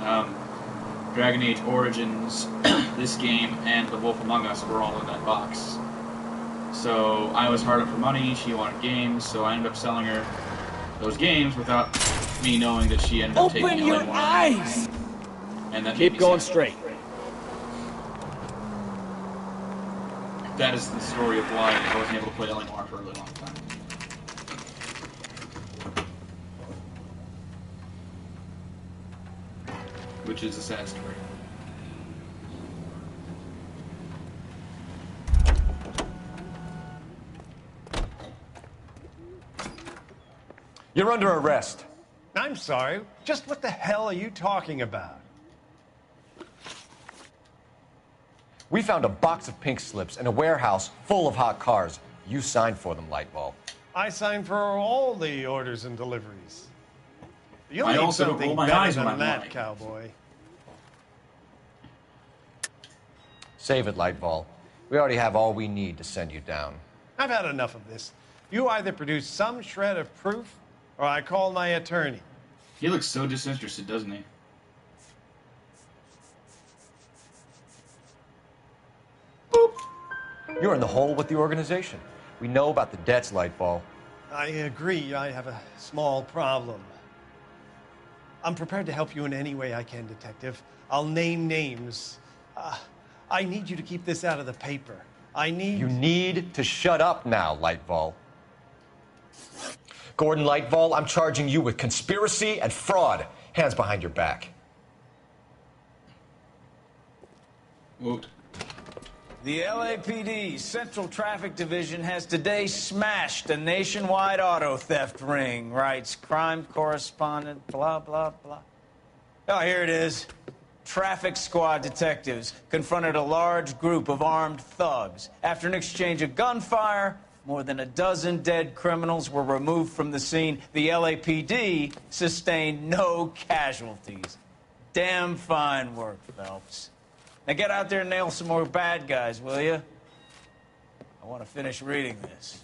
Dragon Age Origins, this game, and The Wolf Among Us were all in that box. So I was hard up for money, she wanted games, so I ended up selling her those games without me knowing that she ended up taking Open your eyes! And that Keep going straight. That is the story of why I wasn't able to play L.A. Noire for a really long time. Which is a sad story. You're under arrest. I'm sorry. Just what the hell are you talking about? We found a box of pink slips in a warehouse full of hot cars. You signed for them, Lightball. I signed for all the orders and deliveries. You'll I need also don't something roll my better eyes when than I'm that, lying. cowboy. Save it, Lightball. We already have all we need to send you down. I've had enough of this. You either produce some shred of proof, or I call my attorney. He looks so disinterested, doesn't he? You're in the hole with the organization. We know about the debts, Lightball. I agree. I have a small problem. I'm prepared to help you in any way I can, Detective. I'll name names. I need you to keep this out of the paper. You need to shut up now, Lightball. Gordon Lightball, I'm charging you with conspiracy and fraud. Hands behind your back. Woot. The LAPD Central Traffic Division has today smashed a nationwide auto theft ring, writes crime correspondent, blah, blah, blah. Oh, here it is. Traffic squad detectives confronted a large group of armed thugs. After an exchange of gunfire, more than a dozen dead criminals were removed from the scene. The LAPD sustained no casualties. Damn fine work, Phelps. Now get out there and nail some more bad guys, will you? I want to finish reading this.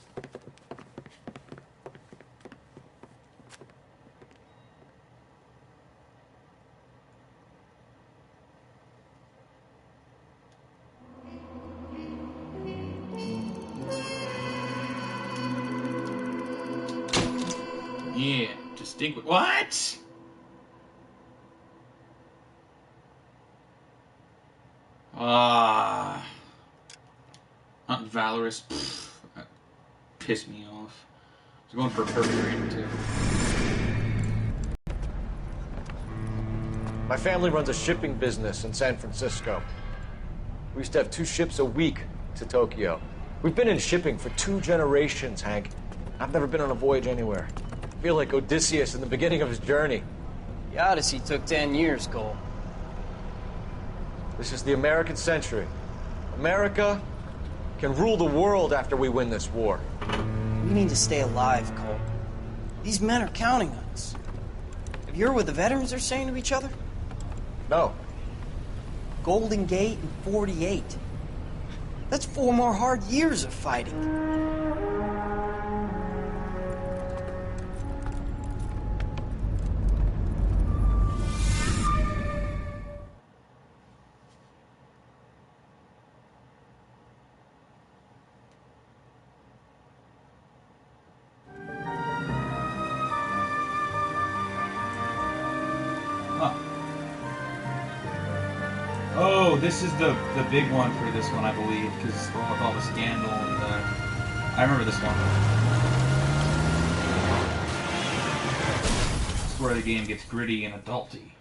Stink. What? Not valorous. Pfft, that pissed me off. I was going for a perfect rating too. My family runs a shipping business in San Francisco. We used to have 2 ships a week to Tokyo. We've been in shipping for 2 generations, Hank. I've never been on a voyage anywhere. I feel like Odysseus in the beginning of his journey. The Odyssey took 10 years, Cole. This is the American century. America can rule the world after we win this war. We need to stay alive, Cole. These men are counting on us. Have you heard what the veterans are saying to each other? No. Golden Gate in 48. That's 4 more hard years of fighting. Oh, this is the big one for this one, I believe, because with all the scandal and I remember this one. This is where the game gets gritty and adulty.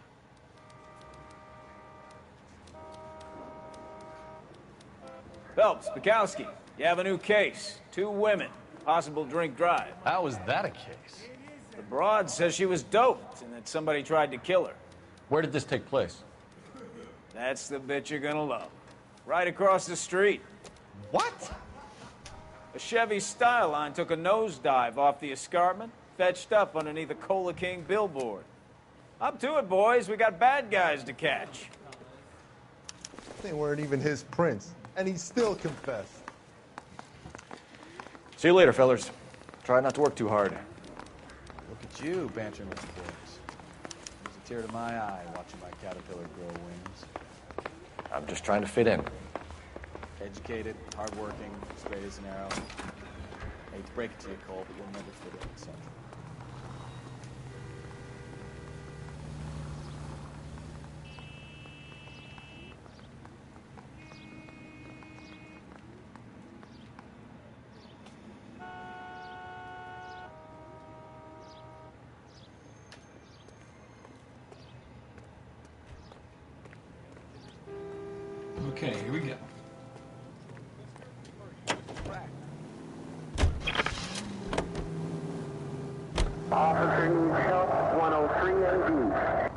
Phelps, Bukowski, you have a new case. 2 women, possible drink drive. How was that a case? The broad says she was doped and that somebody tried to kill her. Where did this take place? That's the bit you're gonna love. Right across the street. What? A Chevy Styline took a nosedive off the escarpment, fetched up underneath a Cola King billboard. Up to it, boys. We got bad guys to catch. They weren't even his prints, and he still confessed. See you later, fellas. Try not to work too hard. Look at you, bantering with the boys. There's a tear to my eye watching my caterpillar grow wings. I'm just trying to fit in. Educated, hardworking, straight as an arrow. Hate to break it to you, Cole, but you'll never fit in Central. Okay, here we go. Officer needs help, 103 AD.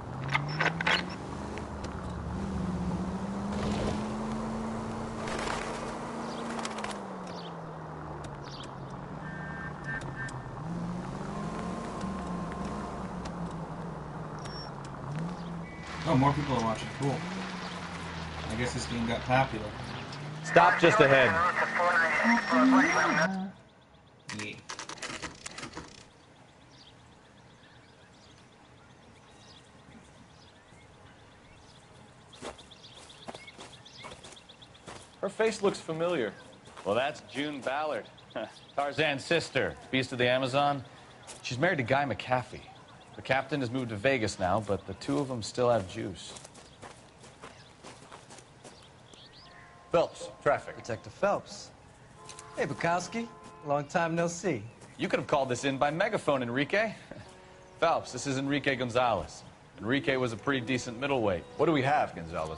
Oh, more people are watching. Cool. I guess this game got popular. Stop just ahead. Yeah. Her face looks familiar. Well, that's June Ballard, Tarzan's sister, beast of the Amazon. She's married to Guy McAfee. The captain has moved to Vegas now, but the 2 of them still have juice. Phelps, traffic. Detective Phelps. Hey, Bukowski. Long time no see. You could have called this in by megaphone, Enrique. Phelps, this is Enrique Gonzalez. Enrique was a pretty decent middleweight. What do we have, Gonzalez?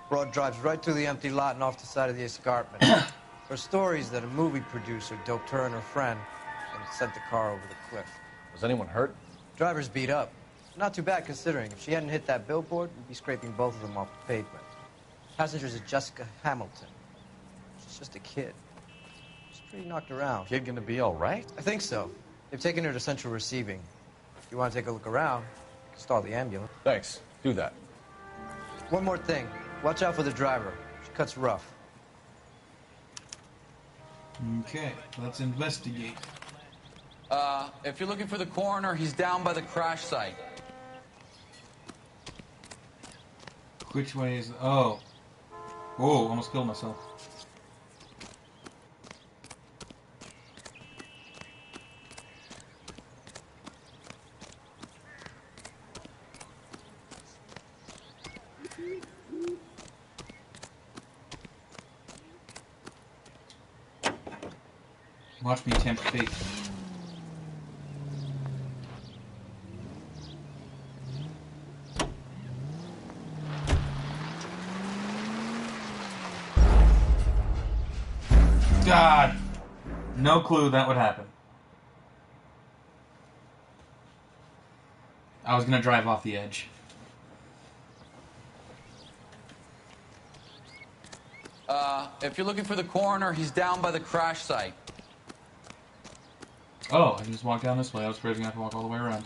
Broad drives right through the empty lot and off the side of the escarpment. Her stories that a movie producer doped her and her friend and sent the car over the cliff. Was anyone hurt? Driver's beat up. Not too bad considering. If she hadn't hit that billboard, we'd be scraping both of them off the pavement. Passenger's is Jessica Hamilton. She's just a kid. She's pretty knocked around. Kid gonna be all right? I think so. They've taken her to central receiving. If you want to take a look around, you can stall the ambulance. Thanks. Do that. One more thing. Watch out for the driver. She cuts rough. Okay, let's investigate. If you're looking for the coroner, he's down by the crash site. Which way is... Oh. Whoa, almost killed myself. Watch me tempt fate. God, no clue that would happen. I was gonna drive off the edge. If you're looking for the coroner, he's down by the crash site. Oh, I can just walk down this way. I was afraid I was gonna have to walk all the way around.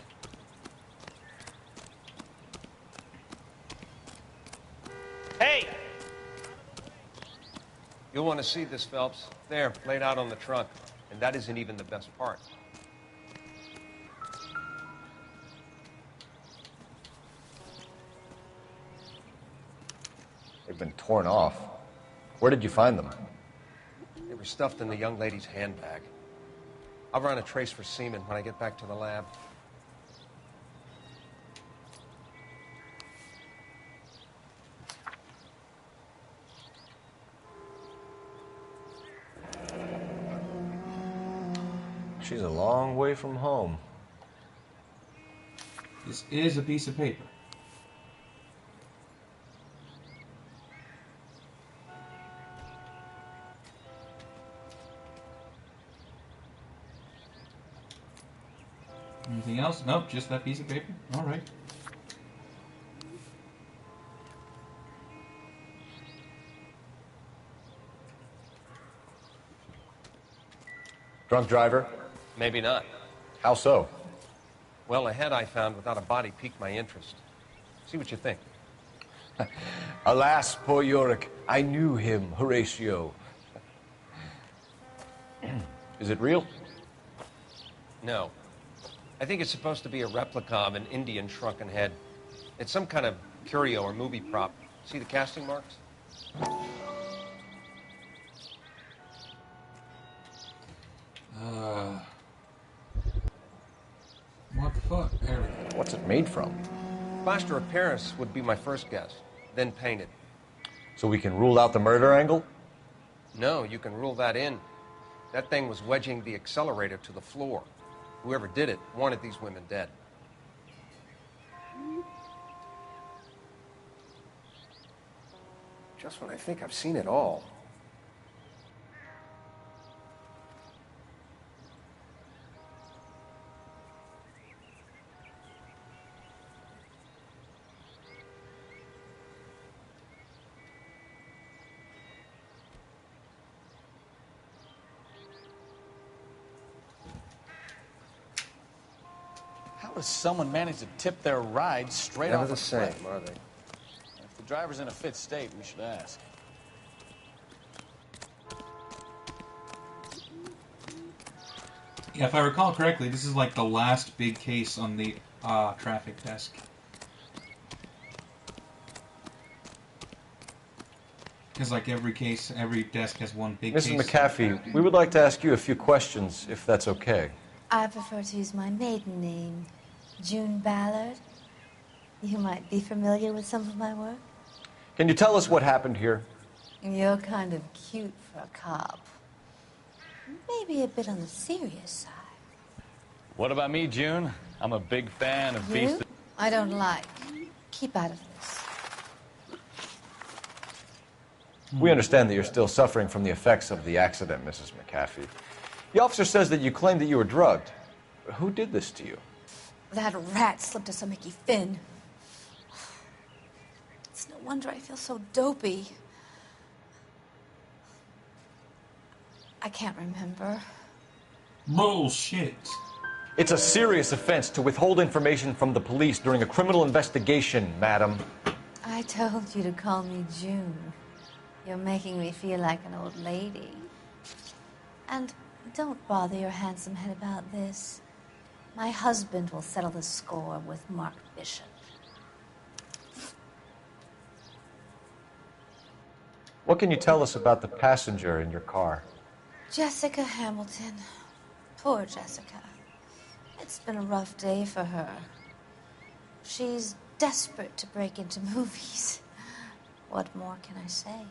Hey! You'll want to see this, Phelps. There, laid out on the trunk. And that isn't even the best part. They've been torn off. Where did you find them? They were stuffed in the young lady's handbag. I'll run a trace for semen when I get back to the lab. She's a long way from home. This is a piece of paper. Anything else? Nope, just that piece of paper. All right. Drunk driver? Maybe not. How so? Well, a head I found without a body piqued my interest. See what you think. Alas, poor Yorick. I knew him, Horatio. Is it real? No. I think it's supposed to be a replica of an Indian shrunken head. It's some kind of curio or movie prop. See the casting marks? What the fuck? What's it made from? Plaster of Paris would be my first guess, then painted. So we can rule out the murder angle? No, you can rule that in. That thing was wedging the accelerator to the floor. Whoever did it wanted these women dead. Just when I think I've seen it all. How does someone manage to tip their ride straight Never off the a same, cliff? are they? If the driver's in a fit state, we should ask. Yeah, if I recall correctly, this is like the last big case on the traffic desk. Because like every case, every desk has one big Mrs. case. McAfee, we would like to ask you a few questions, if that's okay. I prefer to use my maiden name, June Ballard. You might be familiar with some of my work. Can you tell us what happened here? You're kind of cute for a cop. Maybe a bit on the serious side. What about me, June? I'm a big fan of Beast. You? I don't like. Keep out of this. We understand that you're still suffering from the effects of the accident, Mrs. McAfee. The officer says that you claimed that you were drugged. Who did this to you? That rat slipped us a Mickey Finn. It's no wonder I feel so dopey. I can't remember. Bullshit. It's a serious offense to withhold information from the police during a criminal investigation, madam. I told you to call me June. You're making me feel like an old lady. And don't bother your handsome head about this. My husband will settle the score with Mark Bishop. What can you tell us about the passenger in your car? Jessica Hamilton. Poor Jessica. It's been a rough day for her. She's desperate to break into movies. What more can I say?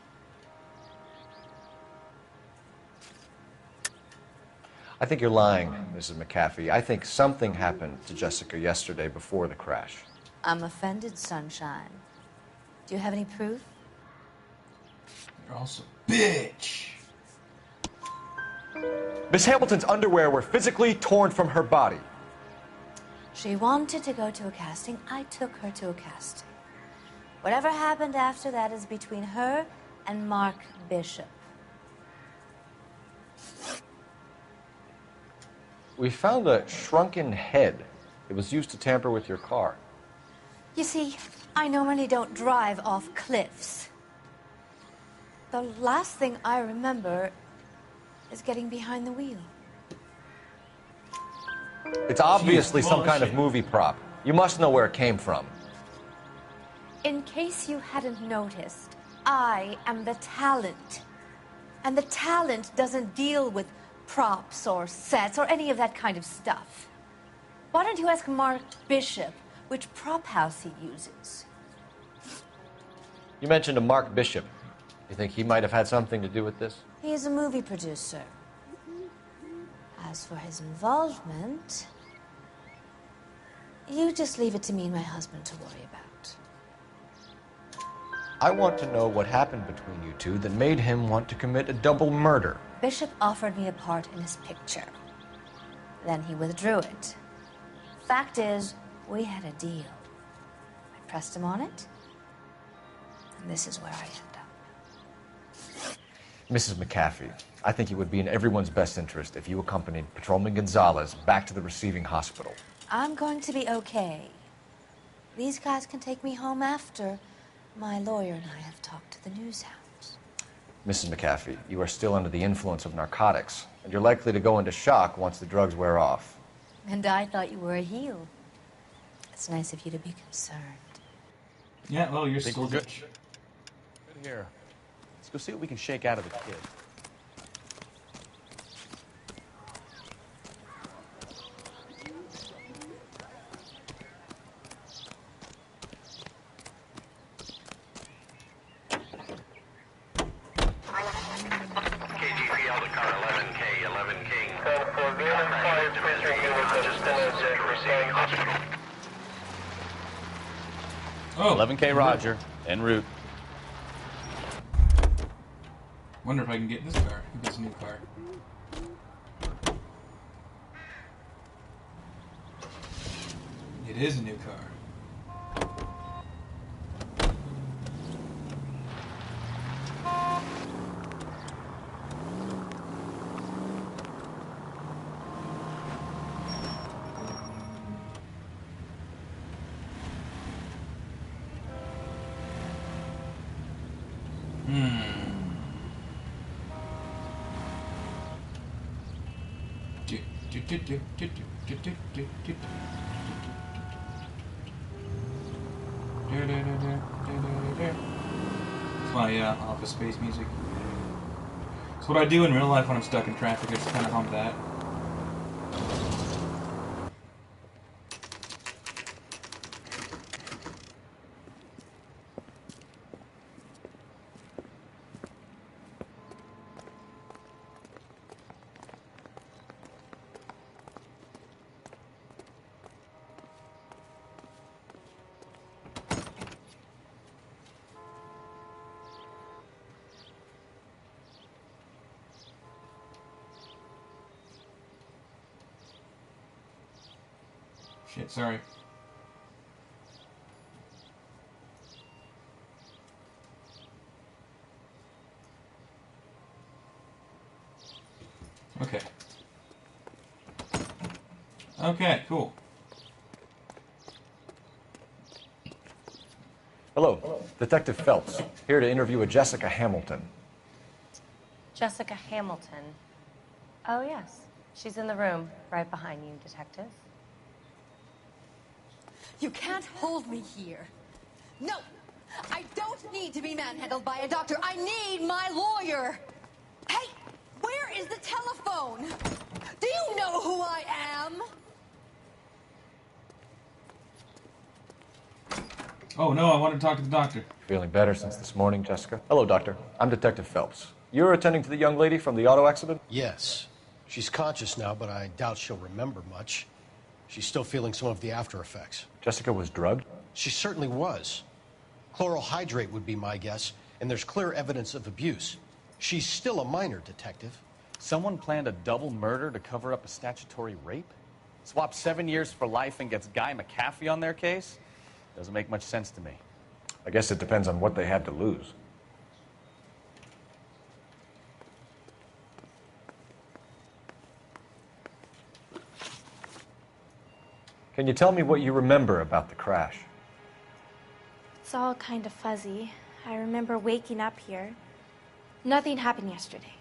I think you're lying, Mrs. McAfee. I think something happened to Jessica yesterday before the crash. I'm offended, Sunshine. Do you have any proof? You're also bitch. Miss Hamilton's underwear were physically torn from her body. She wanted to go to a casting. I took her to a casting. Whatever happened after that is between her and Mark Bishop. We found a shrunken head. It was used to tamper with your car. You see, I normally don't drive off cliffs. The last thing I remember is getting behind the wheel. It's obviously some kind of movie prop. You must know where it came from. In case you hadn't noticed, I am the talent. And the talent doesn't deal with props or sets or any of that kind of stuff. Why don't you ask Mark Bishop which prop house he uses? You mentioned a Mark Bishop. You think he might have had something to do with this? He is a movie producer. As for his involvement, you just leave it to me and my husband to worry about. I want to know what happened between you two that made him want to commit a double murder. Bishop offered me a part in his picture. Then he withdrew it. Fact is, we had a deal. I pressed him on it, and this is where I end up. Mrs. McAfee, I think it would be in everyone's best interest if you accompanied Patrolman Gonzalez back to the receiving hospital. I'm going to be okay. These guys can take me home after my lawyer and I have talked to the news hounds. Mrs. McAfee, you are still under the influence of narcotics, and you're likely to go into shock once the drugs wear off. And I thought you were a heel. It's nice of you to be concerned. Yeah, well, you're Think still we're good. bitch. Good here. Let's go see what we can shake out of the kid. KGPL to car 11K, 11 King. 10-4, fire cruiser units at a receiving hospital. Oh, 11K Roger, en route. Wonder if I can get this car. This new car. It is a new car. It's my Office Space music. It's what I do in real life when I'm stuck in traffic. I just kind of hum that. Shit, sorry. Okay. Okay, cool. Hello, Detective Phelps, here to interview a Jessica Hamilton. Jessica Hamilton. Oh, yes. She's in the room right behind you, Detective. You can't hold me here. No! I don't need to be manhandled by a doctor. I need my lawyer! Hey! Where is the telephone? Do you know who I am? Oh no, I want to talk to the doctor. Feeling better since this morning, Jessica? Hello, Doctor. I'm Detective Phelps. You're attending to the young lady from the auto accident? Yes. She's conscious now, but I doubt she'll remember much. She's still feeling some of the after effects. Jessica was drugged? She certainly was. Chloral hydrate would be my guess, and there's clear evidence of abuse. She's still a minor, Detective. Someone planned a double murder to cover up a statutory rape? Swap 7 years for life and gets Guy McAfee on their case? Doesn't make much sense to me. I guess it depends on what they had to lose. Can you tell me what you remember about the crash? It's all kind of fuzzy. I remember waking up here. Nothing happened yesterday.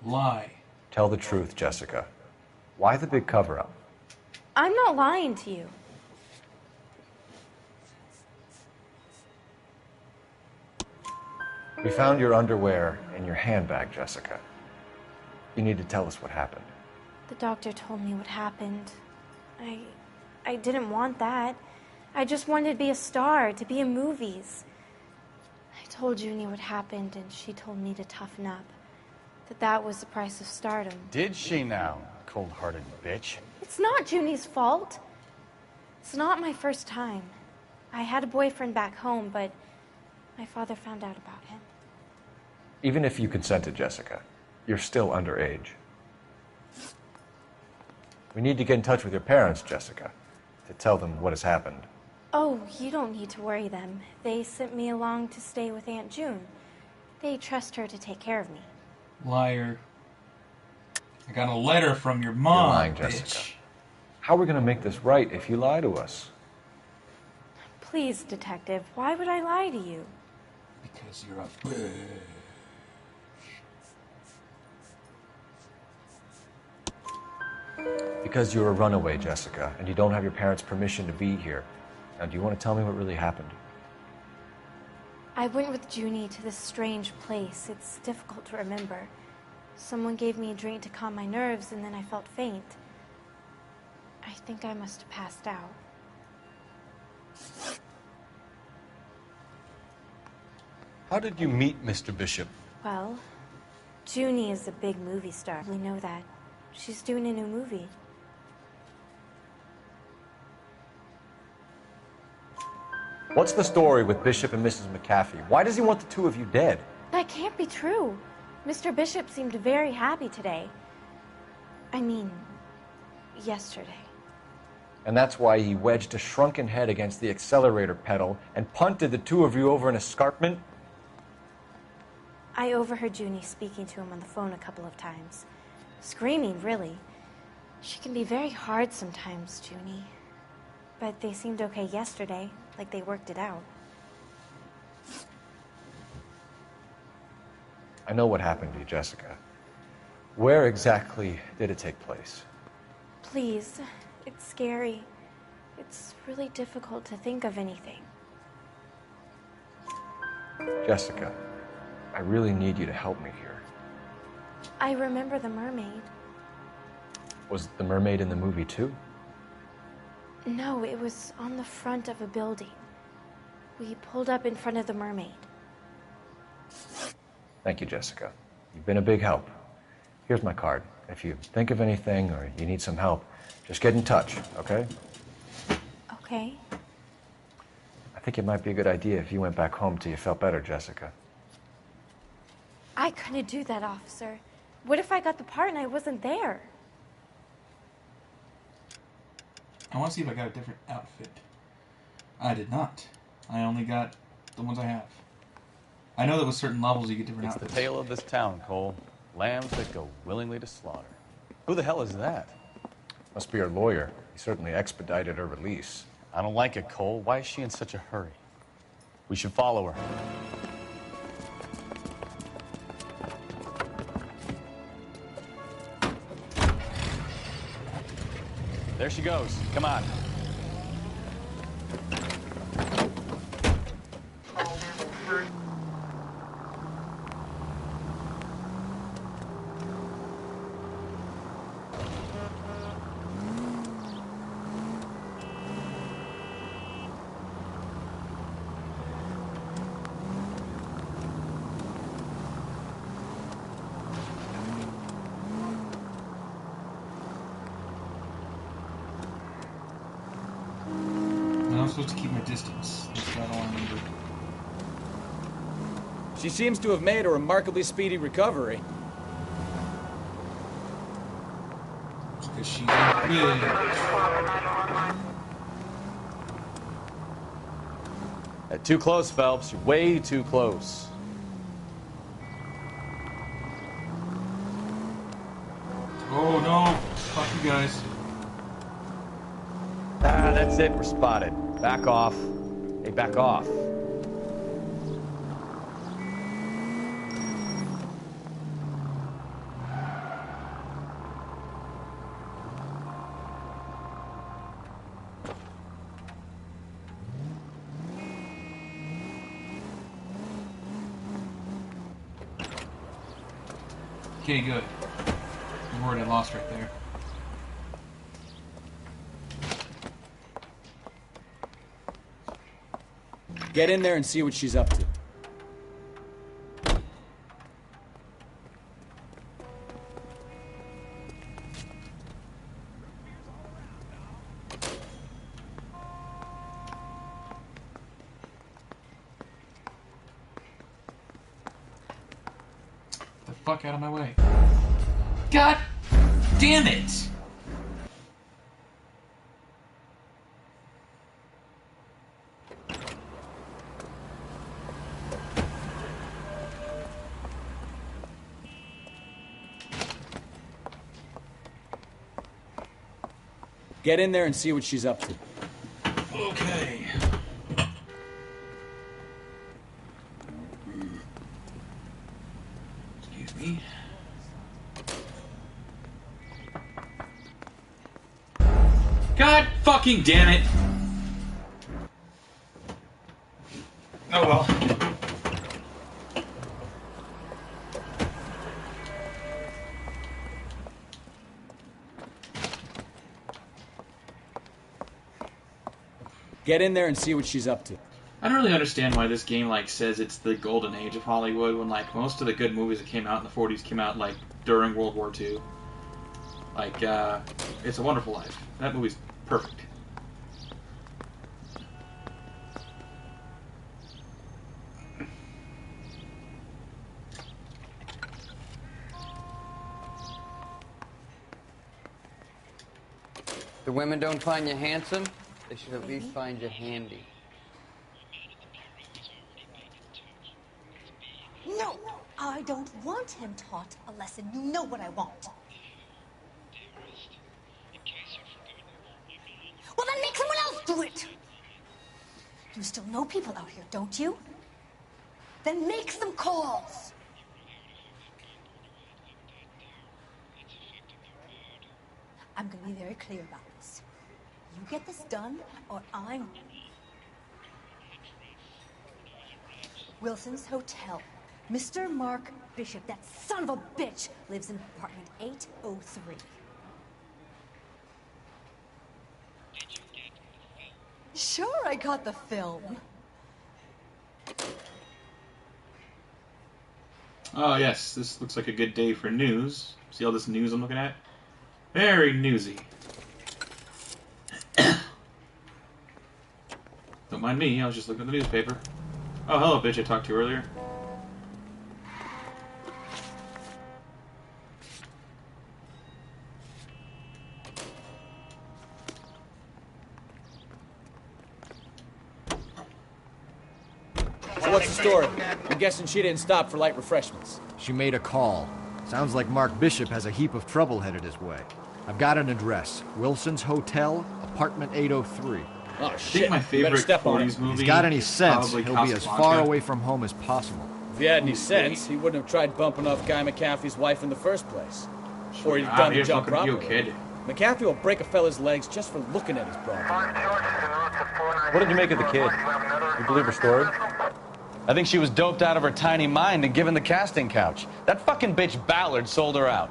Lie. Tell the truth, Jessica. Why the big cover-up? I'm not lying to you. We found your underwear in your handbag, Jessica. You need to tell us what happened. The doctor told me what happened. I didn't want that. I just wanted to be a star, to be in movies. I told Junie what happened, and she told me to toughen up. That was the price of stardom. Did she now, cold-hearted bitch? It's not Junie's fault. It's not my first time. I had a boyfriend back home, but my father found out about him. Even if you consented, Jessica, you're still underage. We need to get in touch with your parents, Jessica, to tell them what has happened. Oh, you don't need to worry them. They sent me along to stay with Aunt June. They trust her to take care of me. Liar. I got a letter from your mom, You're lying, bitch. Jessica. How are we going to make this right if you lie to us? Please, Detective, why would I lie to you? Because you're a bitch. Because you're a runaway, Jessica, and you don't have your parents' permission to be here. Now, do you want to tell me what really happened? I went with Junie to this strange place. It's difficult to remember. Someone gave me a drink to calm my nerves, and then I felt faint. I think I must have passed out. How did you meet Mr. Bishop? Well, Junie is a big movie star. We know that. She's doing a new movie. What's the story with Bishop and Mrs. McAfee? Why does he want the two of you dead? That can't be true. Mr. Bishop seemed very happy today. I mean, yesterday. And that's why he wedged a shrunken head against the accelerator pedal and punted the two of you over an escarpment? I overheard Junie speaking to him on the phone a couple of times. Screaming, really. She can be very hard sometimes, Junie. But they seemed okay yesterday, like they worked it out. I know what happened to you, Jessica. Where exactly did it take place? Please, it's scary. It's really difficult to think of anything. Jessica, I really need you to help me here. I remember the mermaid. Was the mermaid in the movie too? No, it was on the front of a building. We pulled up in front of the mermaid. Thank you, Jessica. You've been a big help. Here's my card. If you think of anything or you need some help, just get in touch, okay? Okay. I think it might be a good idea if you went back home till you felt better, Jessica. I couldn't do that, officer. What if I got the part and I wasn't there? I want to see if I got a different outfit. I did not. I only got the ones I have. I know that with certain levels you get different outfits. It's the tale of this town, Cole. Lambs that go willingly to slaughter. Who the hell is that? Must be her lawyer. He certainly expedited her release. I don't like it, Cole. Why is she in such a hurry? We should follow her. There she goes. Come on. supposed to keep my distance. That's about all I remember. She seems to have made a remarkably speedy recovery. Because she's a bitch. Too close, Phelps. You're way too close. Oh no! Fuck you guys. Ah, that's it. We're spotted. Back off. Hey, back off. Okay, good. I'm worried I lost right there. Get in there and see what she's up to. The fuck out of my way. God damn it! Get in there and see what she's up to. Okay. Excuse me. God fucking damn it! Oh well. Get in there and see what she's up to. I don't really understand why this game like says it's the golden age of Hollywood when like most of the good movies that came out in the 40s came out like during World War II. Like It's a Wonderful Life. That movie's perfect. The women don't find you handsome, they should at least find you handy. No, I don't want him taught a lesson. You know what I want. Well, then make someone else do it. You still know people out here, don't you? Then make some calls. I'm going to be very clear about this. You get this done, or I'm... Wilson's Hotel. Mr. Mark Bishop, that son of a bitch, lives in apartment 803. Sure, I got the film. Oh yes, this looks like a good day for news. See all this news I'm looking at? Very newsy. Don't mind me, I was just looking at the newspaper. Oh, hello, bitch I talked to you earlier. So what's the story? I'm guessing she didn't stop for light refreshments. She made a call. Sounds like Mark Bishop has a heap of trouble headed his way. I've got an address. Wilson's Hotel, apartment 803. Oh, I think my favorite 40s movie. If he's got any sense, probably he'll be as Casablanca. far away from home as possible. If he had any sense, he wouldn't have tried bumping off Guy McCaffey's wife in the first place. Or he'd have done the here's job looking at properly. you, kid. McCaffey will break a fella's legs just for looking at his broad. What did you make of the kid? You believe her story? I think she was doped out of her tiny mind and given the casting couch. That fucking bitch Ballard sold her out.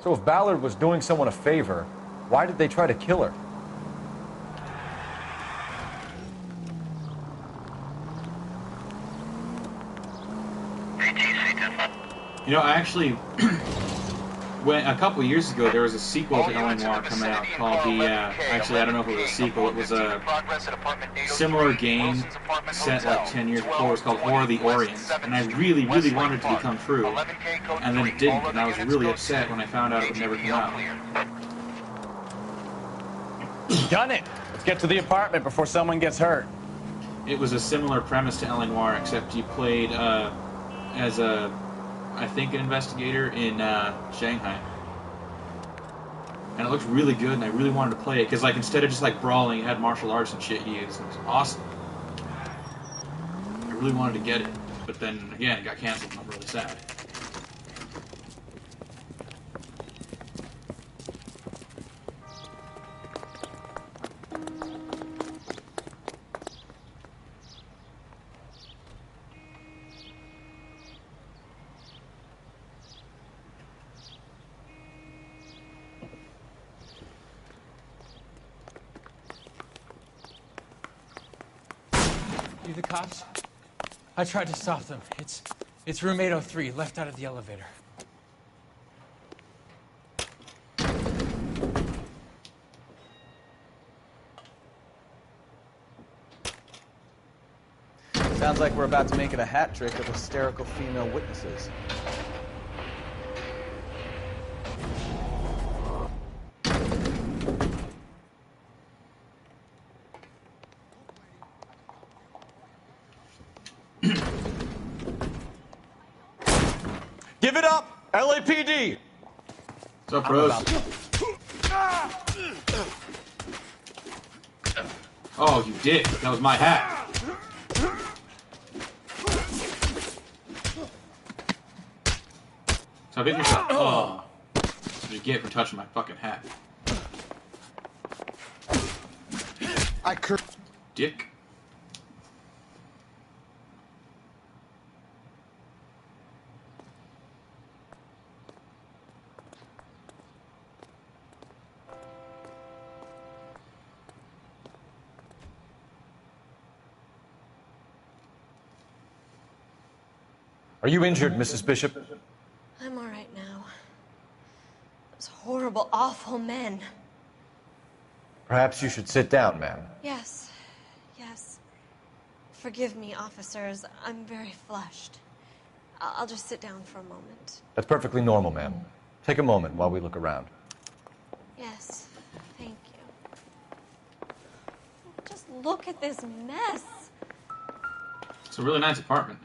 So if Ballard was doing someone a favor, why did they try to kill her? You know, I actually a couple years ago, there was a sequel to Ellen Noire coming out called the. Actually, I don't know if it was a sequel. It was a similar game set like 10 years before. It was called Horror of the Orient, and I really, really wanted it to become true, and then it didn't, and I was really upset when I found out it would never come out. Done it. Let's get to the apartment before someone gets hurt. It was a similar premise to Ellen Noire, except you played as a, I think, an investigator in Shanghai. And it looked really good, and I really wanted to play it, because like, instead of just like brawling, it had martial arts and shit used. It was awesome. I really wanted to get it, but then, again, it got canceled, and I'm really sad. You the cops? I tried to stop them. It's room 803, left out of the elevator. Sounds like we're about to make it a hat trick of hysterical female witnesses. Give it up, LAPD! What's up, bros? Oh, you dick. That was my hat. So I hit yourself. Oh. That's what you get for touching my fucking hat. Dick. Are you injured, Mrs. Bishop? I'm all right now. Those horrible, awful men. Perhaps you should sit down, ma'am. Yes, yes. Forgive me, officers. I'm very flushed. I'll just sit down for a moment. That's perfectly normal, ma'am. Take a moment while we look around. Yes, thank you. Just look at this mess. It's a really nice apartment.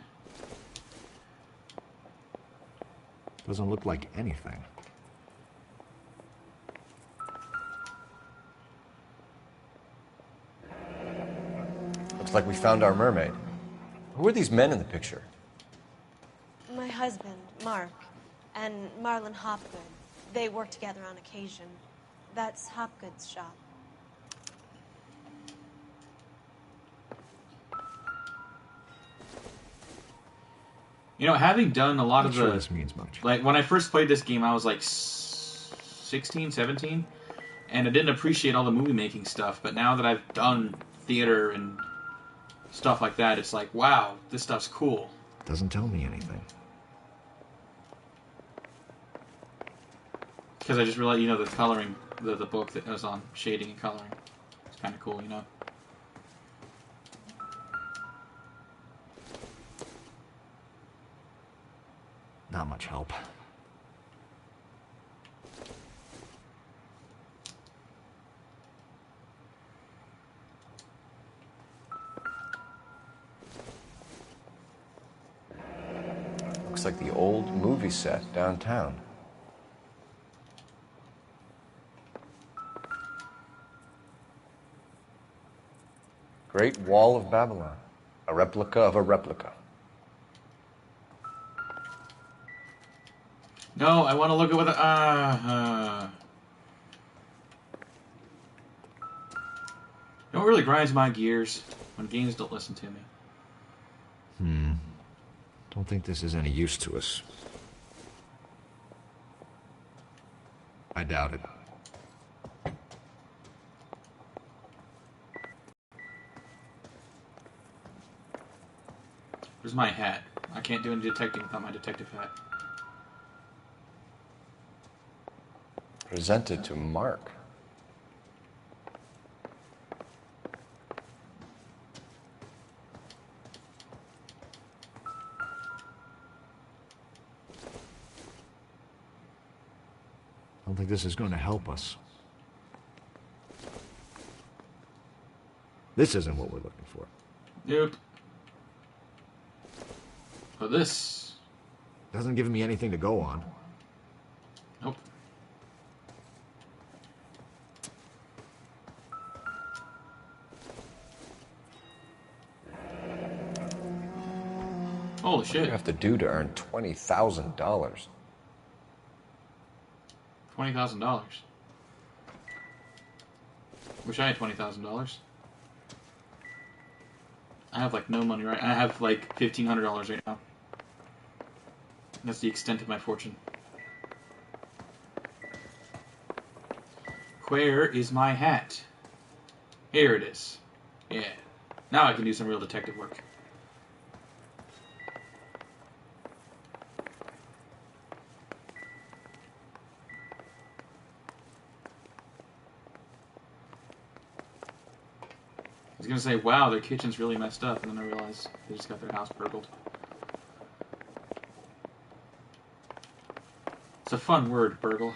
Doesn't look like anything. Looks like we found our mermaid. Who are these men in the picture? My husband, Mark, and Marlon Hopgood. They work together on occasion. That's Hopgood's shop. You know, having done a lot of the... Not sure this means much. Like, when I first played this game, I was like 16, 17, and I didn't appreciate all the movie-making stuff, but now that I've done theater and stuff like that, it's like, wow, this stuff's cool. Doesn't tell me anything. Because I just realized, you know, the coloring, the book that goes on shading and coloring. It's kind of cool, you know? Not much help. Looks like the old movie set downtown. Great Wall of Babylon. A replica of a replica. No, I want to look at what the... You know what really grinds my gears? When games don't listen to me. Don't think this is any use to us. I doubt it. Where's my hat? I can't do any detecting without my detective hat. Presented to Mark. I don't think this is going to help us. This isn't what we're looking for. Nope. But this doesn't give me anything to go on. Nope. Holy shit. What do you have to do to earn $20,000? $20,000. Wish I had $20,000. I have like no money right. I have like $1,500 right now. That's the extent of my fortune. Where is my hat? Here it is. Yeah. Now I can do some real detective work. I was gonna say, wow, their kitchen's really messed up, and then I realized they just got their house burgled. It's a fun word, burgle.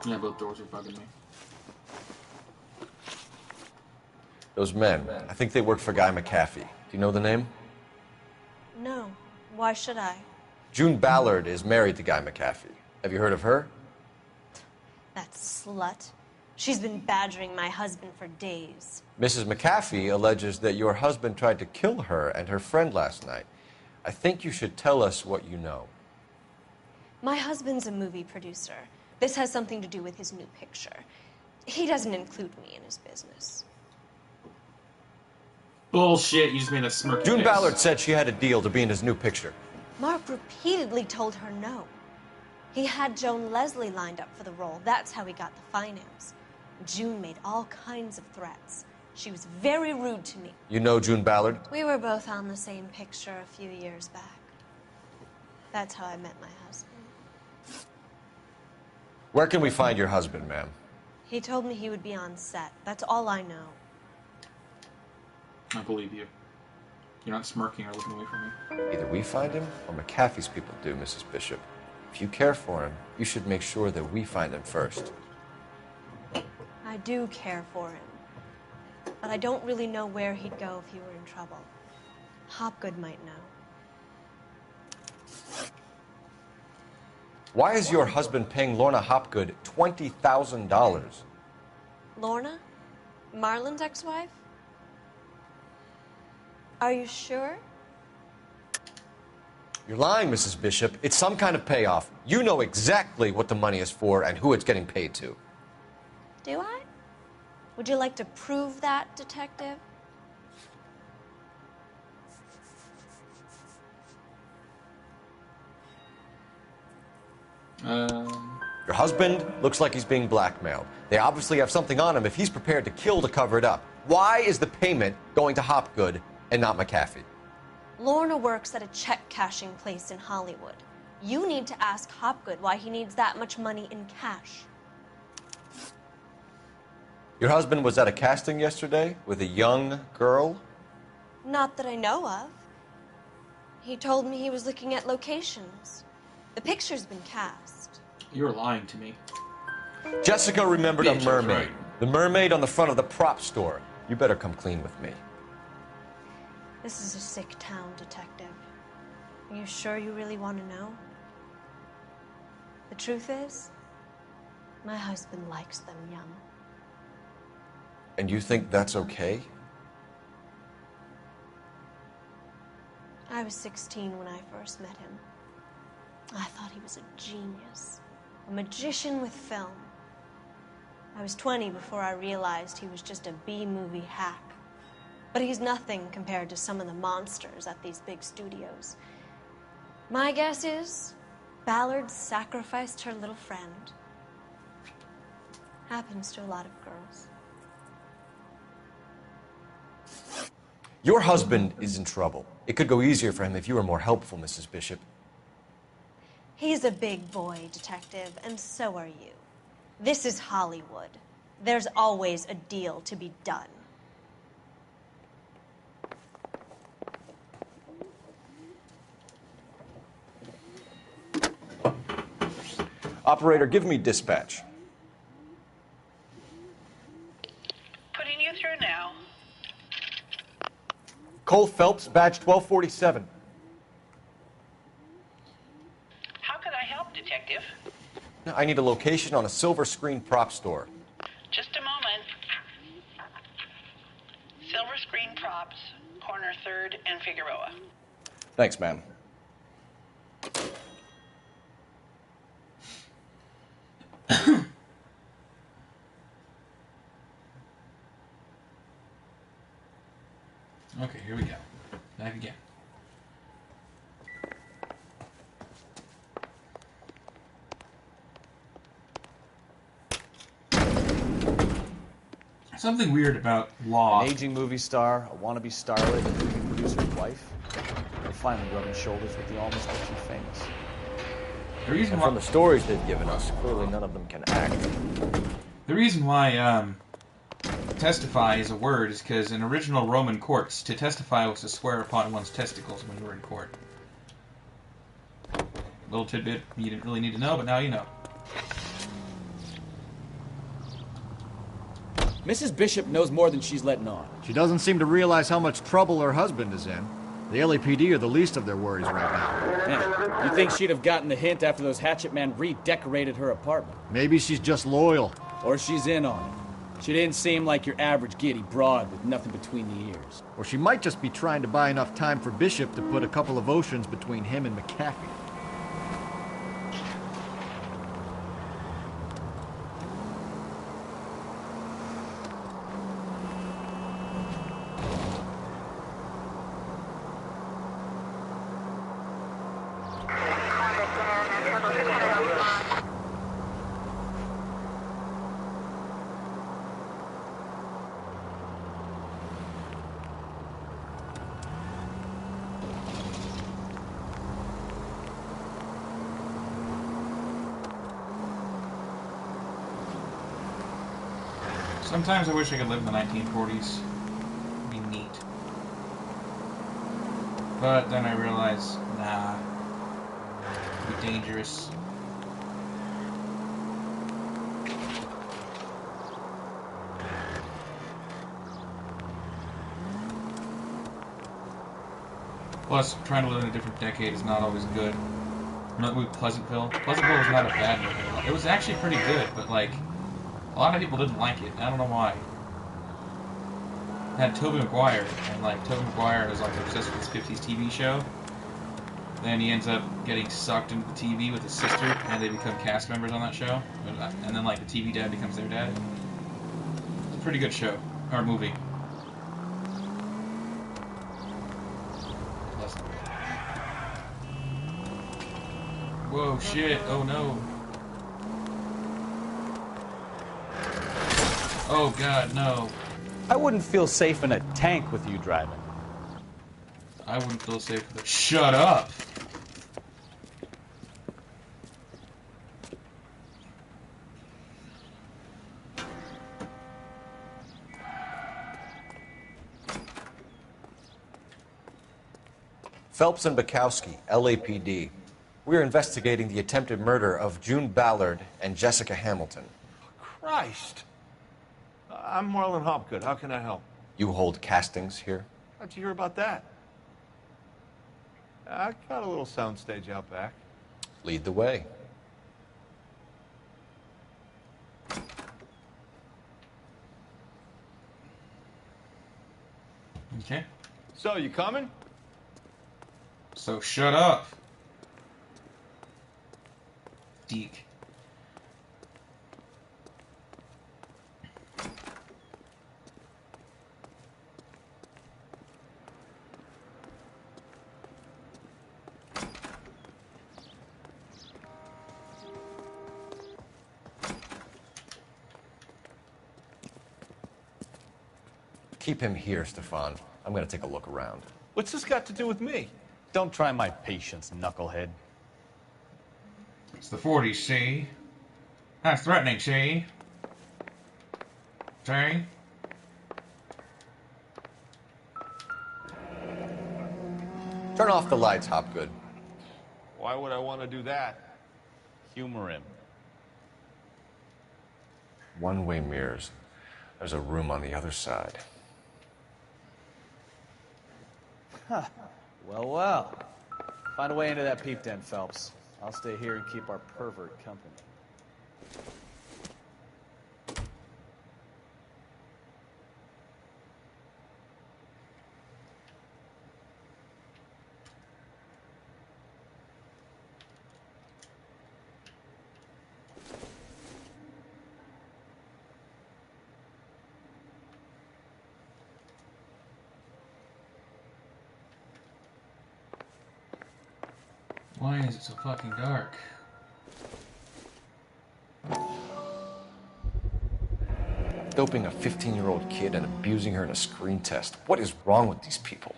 Yeah, both doors are bugging me. Those men, I think they work for Guy McAfee. Do you know the name? No. Why should I? June Ballard is married to Guy McAfee. Have you heard of her? That slut. She's been badgering my husband for days. Mrs. McAfee alleges that your husband tried to kill her and her friend last night. I think you should tell us what you know. My husband's a movie producer. This has something to do with his new picture. He doesn't include me in his business. Bullshit, you just made a smirk. June face. Ballard said she had a deal to be in his new picture. Mark repeatedly told her no. He had Joan Leslie lined up for the role. That's how he got the finance. June made all kinds of threats. She was very rude to me. You know June Ballard? We were both on the same picture a few years back. That's how I met my husband. Where can we find your husband, ma'am? He told me he would be on set. That's all I know. I believe you. You're not smirking or looking away from me. Either we find him or McAfee's people do, Mrs. Bishop. If you care for him, you should make sure that we find him first. I do care for him. But I don't really know where he'd go if he were in trouble. Hopgood might know. Why is your husband paying Lorna Hopgood $20,000? Lorna? Marlon's ex-wife? Are you sure? You're lying, Mrs. Bishop. It's some kind of payoff. You know exactly what the money is for and who it's getting paid to. Do I? Would you like to prove that, detective? Your husband looks like he's being blackmailed. They obviously have something on him if he's prepared to kill to cover it up. Why is the payment going to Hopgood and not McAfee? Lorna works at a check-cashing place in Hollywood. You need to ask Hopgood why he needs that much money in cash. Your husband was at a casting yesterday with a young girl? Not that I know of. He told me he was looking at locations. The picture's been cast. You're lying to me. Jessica remembered a Bitch, mermaid. right. The mermaid on the front of the prop store. You better come clean with me. This is a sick town, detective. Are you sure you really want to know? The truth is, my husband likes them young. And you think that's okay? I was 16 when I first met him. I thought he was a genius, a magician with film. I was 20 before I realized he was just a B-movie hack. But he's nothing compared to some of the monsters at these big studios. My guess is Ballard sacrificed her little friend. Happens to a lot of girls. Your husband is in trouble. It could go easier for him if you were more helpful, Mrs. Bishop. He's a big boy, Detective, and so are you. This is Hollywood. There's always a deal to be done. Operator, give me dispatch. Putting you through now. Cole Phelps, badge 1247. How can I help, Detective? I need a location on a silver screen prop store. Just a moment. Silver Screen Props, corner 3rd and Figueroa. Thanks, ma'am. Okay, here we go. Back again. Something weird about Law. An aging movie star, a wannabe starlet, a movie producer's wife. They're finally rubbing shoulders with the almost too famous. The reason And why, from the stories they've given us, clearly none of them can act. the reason why testify is a word is because in original Roman courts, to testify was to swear upon one's testicles when you were in court. Little tidbit you didn't really need to know, but now you know. Mrs. Bishop knows more than she's letting on. She doesn't seem to realize how much trouble her husband is in. The LAPD are the least of their worries right now. Yeah. You think she'd have gotten the hint after those hatchet men redecorated her apartment? Maybe she's just loyal. Or she's in on it. She didn't seem like your average giddy broad with nothing between the ears. Or she might just be trying to buy enough time for Bishop to put a couple of oceans between him and McAfee. Sometimes I wish I could live in the 1940s. It'd be neat. But then I realize, nah. It'd be dangerous. Plus, trying to live in a different decade is not always good. Not with Pleasantville. Pleasantville was not a bad movie. It was actually pretty good, but like, a lot of people didn't like it. I don't know why. It had Tobey Maguire, and like Tobey Maguire is like obsessed with this 50s TV show. Then he ends up getting sucked into the TV with his sister, and they become cast members on that show. And then like the TV dad becomes their dad. It's a pretty good show or movie. Whoa, shit! Oh no! Oh god, no. I wouldn't feel safe in a tank with you driving. I wouldn't feel safe with it. Shut up! Phelps and Bukowski, LAPD. We're investigating the attempted murder of June Ballard and Jessica Hamilton. Christ. I'm Marlon Hopgood. How can I help? You hold castings here? How'd you hear about that? I got a little soundstage out back. Lead the way. Okay. So, you coming? So shut up. Deke. Keep him here, Stefan. I'm going to take a look around. What's this got to do with me? Don't try my patience, knucklehead. It's the 40s, see? That's threatening, see? See? Turn off the lights, Hopgood. Why would I want to do that? Humor him. One-way mirrors. There's a room on the other side. Huh. Well, well. Find a way into that peep den, Phelps. I'll stay here and keep our pervert company. Why is it so fucking dark? Doping a 15-year-old kid and abusing her in a screen test. What is wrong with these people?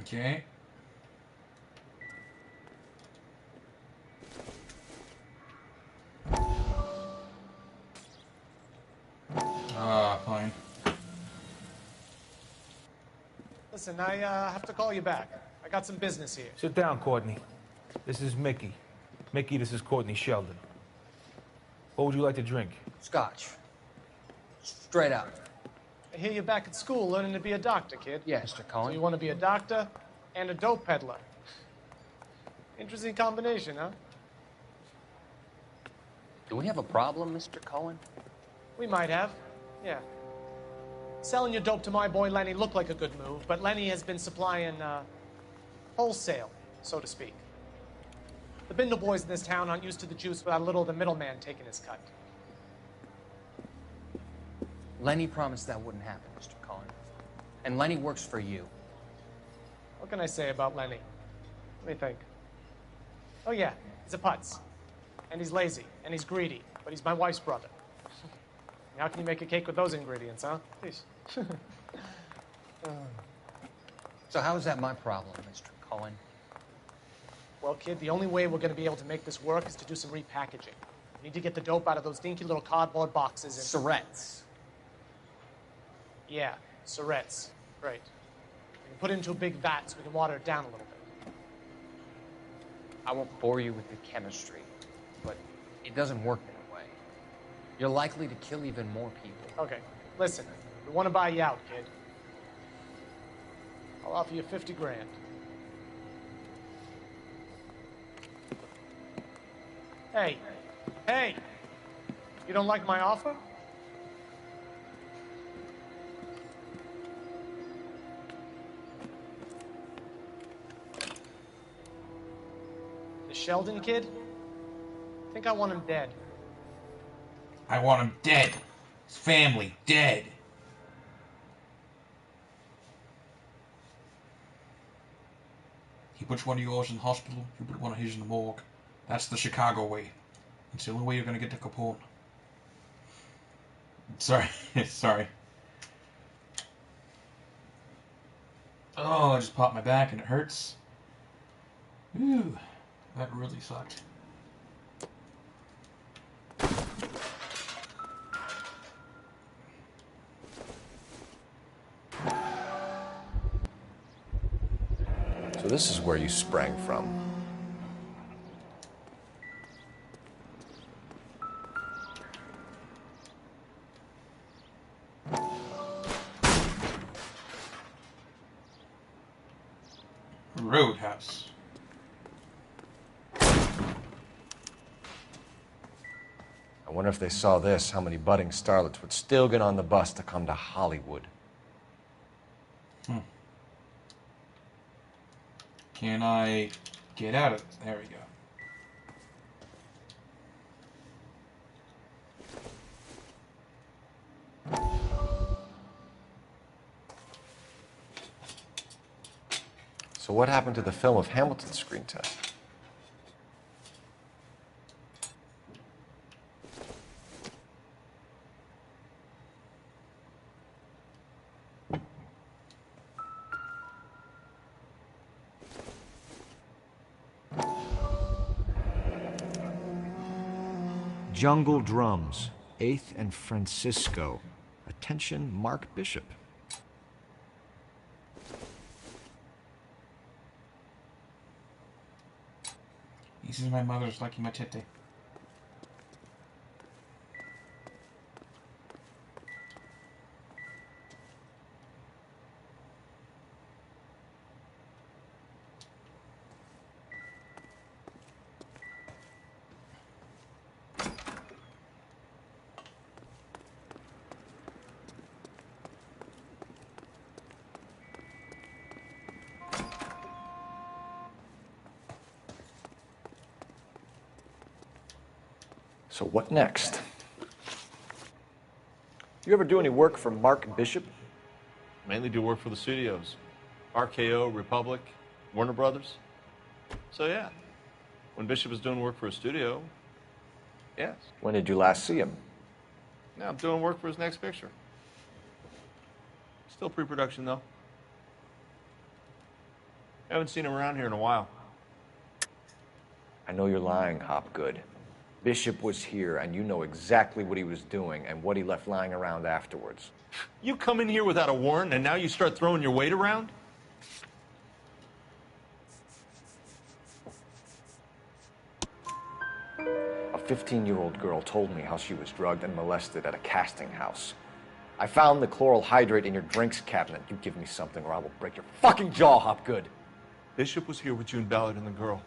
Okay. Fine. Listen, I have to call you back. I got some business here. Sit down, Courtney. This is Mickey. Mickey, this is Courtney Sheldon. What would you like to drink? Scotch. Straight out. I hear you're back at school learning to be a doctor, kid. Yeah, Mr. Cohen. So you want to be a doctor and a dope peddler. Interesting combination, huh? Do we have a problem, Mr. Cohen? We might have, yeah. Selling your dope to my boy Lenny looked like a good move, but Lenny has been supplying, wholesale, so to speak. The Bindle boys in this town aren't used to the juice without a little of the middleman taking his cut. Lenny promised that wouldn't happen, Mr. Cohen. And Lenny works for you. What can I say about Lenny? Let me think. Oh yeah, he's a putz. And he's lazy, and he's greedy, but he's my wife's brother. How can you make a cake with those ingredients, huh? Please. So how is that my problem, Mr. Cohen? Well, kid, the only way we're going to be able to make this work is to do some repackaging. We need to get the dope out of those dinky little cardboard boxes and... Surrettes. Yeah, Surrettes. Right. We can put it into a big vat so we can water it down a little bit. I won't bore you with the chemistry, but it doesn't work that way. You're likely to kill even more people. Okay, listen. We want to buy you out, kid. I'll offer you 50 grand. Hey. Hey! You don't like my offer? The Sheldon kid? I think I want him dead. I want him dead. His family dead. He puts one of yours in the hospital, you put one of his in the morgue. That's the Chicago way. It's the only way you're gonna get to Capone. Sorry, sorry. Oh, I just popped my back and it hurts. Ooh, that really sucked. So this is where you sprang from. Roadhouse. I I wonder if they saw this, how many budding starlets would still get on the bus to come to Hollywood. Can I get out of it? There we go. So what happened to the film of Hamilton's screen test? Jungle Drums, 8th and Francisco. Attention, Mark Bishop. This is my mother's lucky machete. So what next? You ever do any work for Mark Bishop? Mainly do work for the studios. RKO, Republic, Warner Brothers. So yeah, when Bishop was doing work for a studio, yes. When did you last see him? Now I'm doing work for his next picture. Still pre-production though. Haven't seen him around here in a while. I know you're lying, Hopgood. Bishop was here, and you know exactly what he was doing and what he left lying around afterwards. You come in here without a warrant, and now you start throwing your weight around? A 15-year-old girl told me how she was drugged and molested at a casting house. I found the chloral hydrate in your drinks cabinet. You give me something or I will break your fucking jaw, Hopgood. Bishop was here with June Ballard and the girl.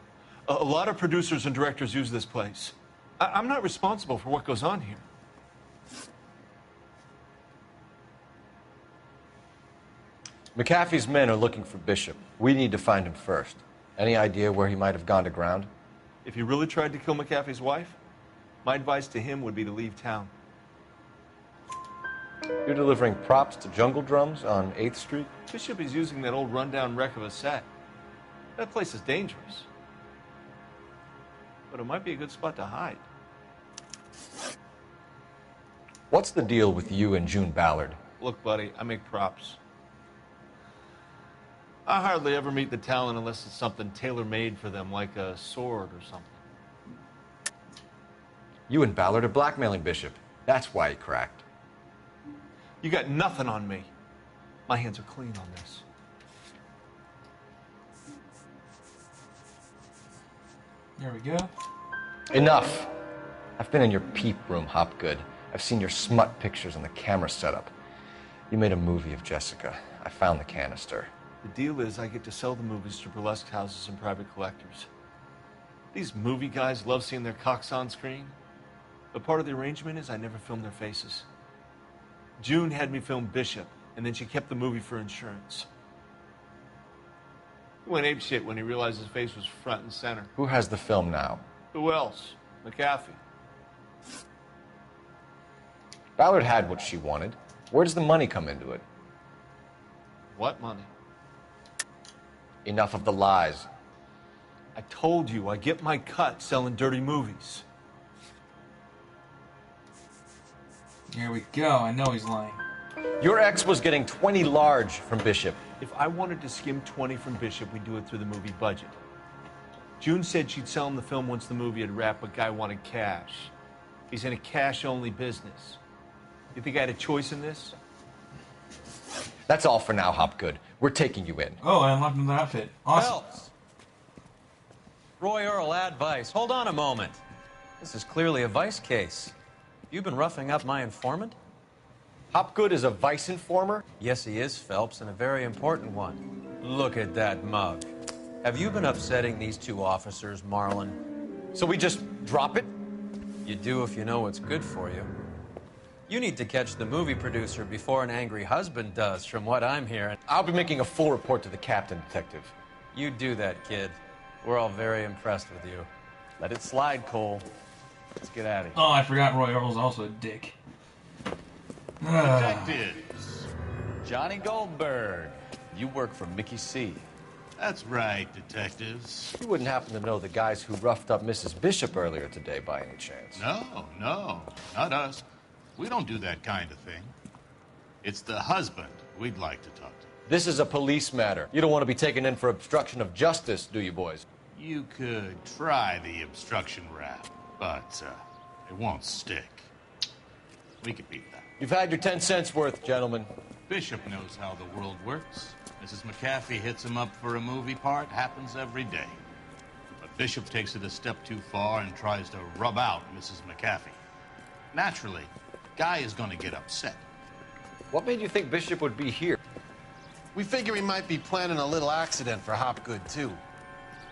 A lot of producers and directors use this place. I'm not responsible for what goes on here. McAfee's men are looking for Bishop. We need to find him first. Any idea where he might have gone to ground? If he really tried to kill McAfee's wife, my advice to him would be to leave town. You're delivering props to Jungle Drums on 8th Street? Bishop is using that old rundown wreck of a set. That place is dangerous. But it might be a good spot to hide. What's the deal with you and June Ballard? Look, buddy, I make props. I hardly ever meet the talent unless it's something tailor-made for them, like a sword or something. You and Ballard are blackmailing Bishop. That's why he cracked. You got nothing on me. My hands are clean on this. There we go. Enough. I've been in your peep room, Hopgood. I've seen your smut pictures and the camera setup. You made a movie of Jessica. I found the canister. The deal is I get to sell the movies to burlesque houses and private collectors. These movie guys love seeing their cocks on screen. But part of the arrangement is I never film their faces. June had me film Bishop, and then she kept the movie for insurance. He went apeshit when he realized his face was front and center. Who has the film now? Who else? McAfee. Ballard had what she wanted. Where does the money come into it? What money? Enough of the lies. I told you, I get my cut selling dirty movies. Here we go. I know he's lying. Your ex was getting 20 large from Bishop. If I wanted to skim 20 from Bishop, we'd do it through the movie budget. June said she'd sell him the film once the movie had wrapped, but Guy wanted cash. He's in a cash-only business. You think I had a choice in this? That's all for now, Hopgood. We're taking you in. Oh, I unlocked another outfit. Awesome. Phelps. Roy Earl, advice. Hold on a moment. This is clearly a vice case. You've been roughing up my informant? Hopgood is a vice informer? Yes, he is, Phelps, and a very important one. Look at that mug. Have you been upsetting these two officers, Marlin? So we just drop it? You do if you know what's good for you. You need to catch the movie producer before an angry husband does, from what I'm hearing. I'll be making a full report to the captain, Detective. You do that, kid. We're all very impressed with you. Let it slide, Cole. Let's get out of here. Oh, I forgot Roy Earl's also a dick. Detectives. Johnny Goldberg. You work for Mickey C. That's right, detectives. You wouldn't happen to know the guys who roughed up Mrs. Bishop earlier today by any chance? No, not us. We don't do that kind of thing. It's the husband we'd like to talk to. This is a police matter. You don't want to be taken in for obstruction of justice, do you, boys? You could try the obstruction rap, but it won't stick. We could beat that. You've had your 10 cents worth, gentlemen. Bishop knows how the world works. Mrs. McAfee hits him up for a movie part. Happens every day. But Bishop takes it a step too far and tries to rub out Mrs. McAfee. Naturally, Guy is going to get upset. What made you think Bishop would be here? We figure he might be planning a little accident for Hopgood, too.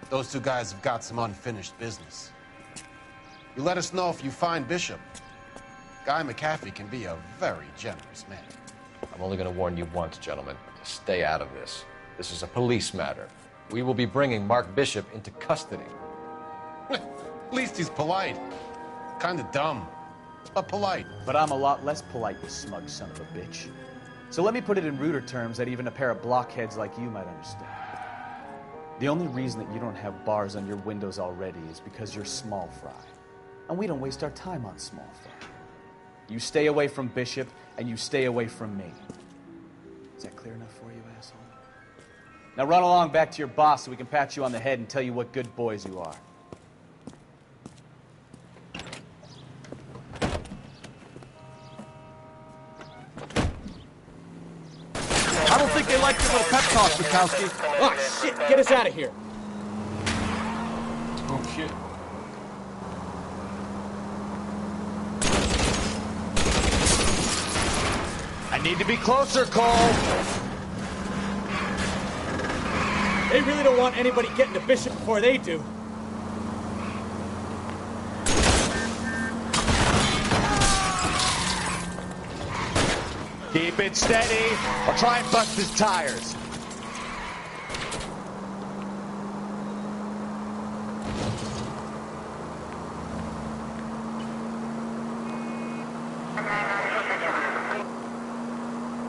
Those two guys have got some unfinished business. You let us know if you find Bishop. Guy McAfee can be a very generous man. I'm only going to warn you once, gentlemen. To stay out of this. This is a police matter. We will be bringing Mark Bishop into custody. At least he's polite. Kind of dumb, but polite. But I'm a lot less polite, you smug son of a bitch. So let me put it in ruder terms that even a pair of blockheads like you might understand. The only reason that you don't have bars on your windows already is because you're small fry. And we don't waste our time on small fry. You stay away from Bishop, and you stay away from me. Is that clear enough for you, asshole? Now run along back to your boss so we can pat you on the head and tell you what good boys you are. I don't think they like your little pep talk, Bukowski. Oh, shit! Get us out of here! Oh, shit. I need to be closer, Cole. They really don't want anybody getting to Bishop before they do. Keep it steady, or try and bust his tires.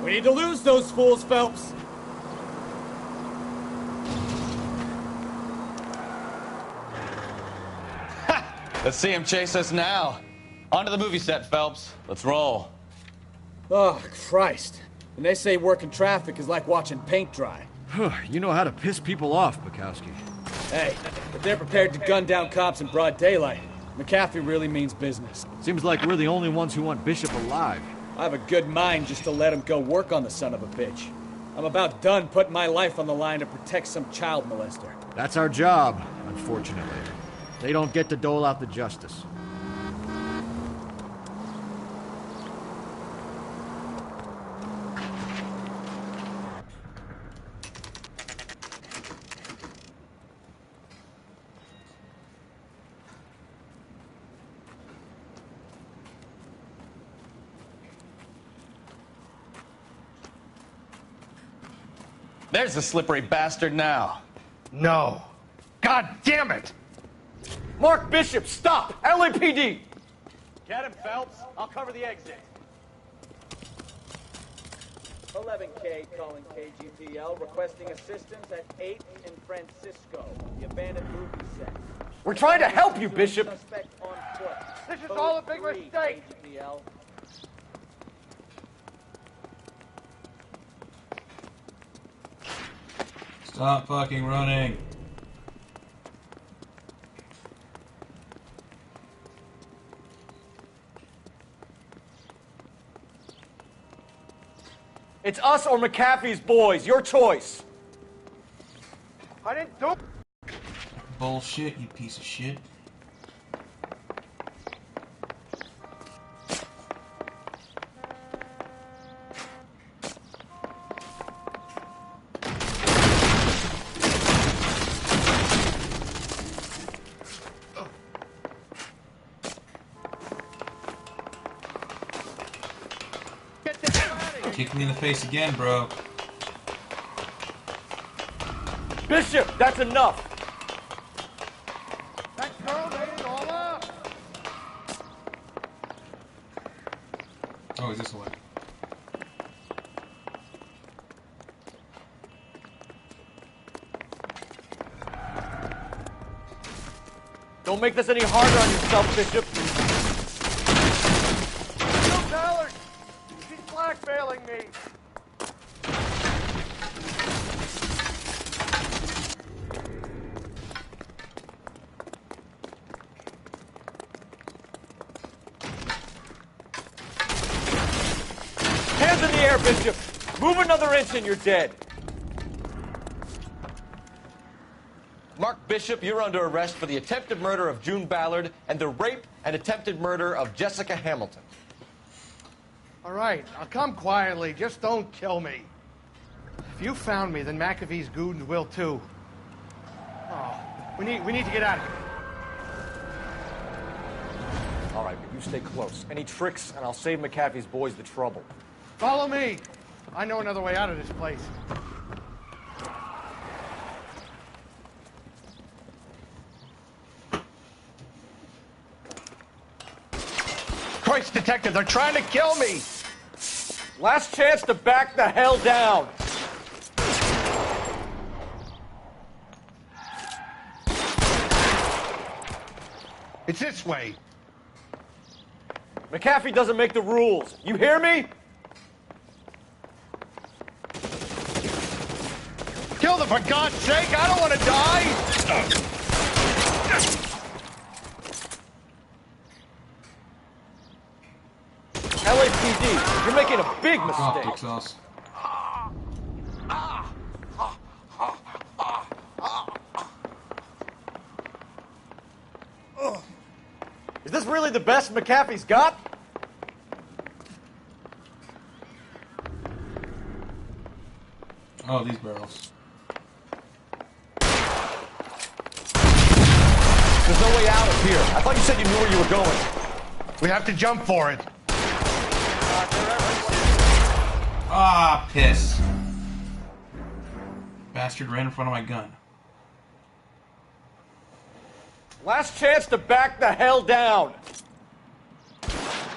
We need to lose those fools, Phelps. Let's see him chase us now. Onto the movie set, Phelps. Let's roll. Oh, Christ. And they say working traffic is like watching paint dry. You know how to piss people off, Bukowski. Hey, if they're prepared to gun down cops in broad daylight, McAfee really means business. Seems like we're the only ones who want Bishop alive. I have a good mind just to let him go work on the son of a bitch. I'm about done putting my life on the line to protect some child molester. That's our job, unfortunately. They don't get to dole out the justice. There's the slippery bastard now. No. God damn it! Mark Bishop, stop! LAPD! Get him, Phelps. I'll cover the exit. 11K calling KGPL, requesting assistance at 8th and Francisco, the abandoned movie set. We're trying to help you, Bishop! Suspect on foot. This is all a big mistake! KGPL. Stop fucking running. It's us or McAfee's boys. Your choice. I didn't do... Bullshit, you piece of shit. Get the hell out of here! Kick me in the face again, bro. Bishop, that's enough! That girl made it all up! Oh, is this the way? Don't make this any harder on yourself, Bishop. No, Ballard! She's blackmailing me! Hands in the air, Bishop! Move another inch and you're dead. Mark Bishop, you're under arrest for the attempted murder of June Ballard and the rape and attempted murder of Jessica Hamilton. All right, I'll come quietly. Just don't kill me. If you found me, then McAfee's goons will too. Oh, we need to get out of here. All right, but you stay close. Any tricks, and I'll save McAfee's boys the trouble. Follow me. I know another way out of this place. Christ, detective, they're trying to kill me! Last chance to back the hell down! It's this way. McAfee doesn't make the rules. You hear me? Kill them, for God's sake! I don't want to die! LAPD, you're making a big mistake. Big sauce. Is this really the best McAfee's got? Oh, these barrels. There's no way out of here. I thought you said you knew where you were going. We have to jump for it. Ah, piss. Bastard ran in front of my gun. Last chance to back the hell down.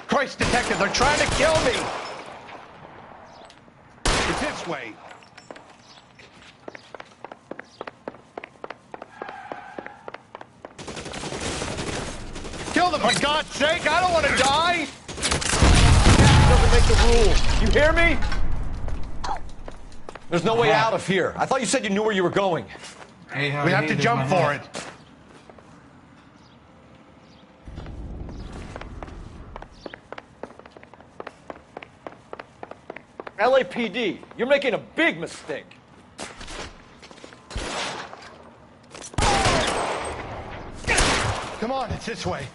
Christ, detective, they're trying to kill me! It's this way. Kill them, for God's sake! I don't want to die! Doesn't make the rules. You hear me? There's no way out of here. I thought you said you knew where you were going. Hey, we have to jump for it. LAPD, you're making a big mistake. Come on, it's this way.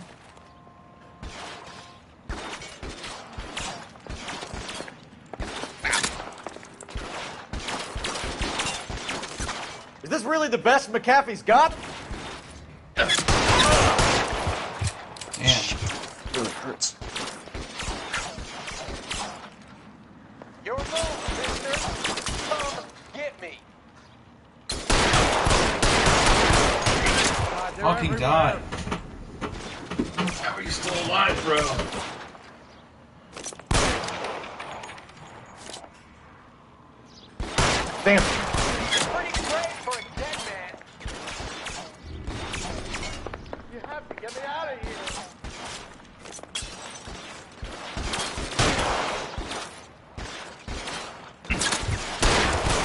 Is this really the best McAfee's got? Damn. Really hurts. Your move, mister. Come get me. God, Fucking die. How are you still alive, bro? Damn. Pretty great for a dead man. You have to get me out of here.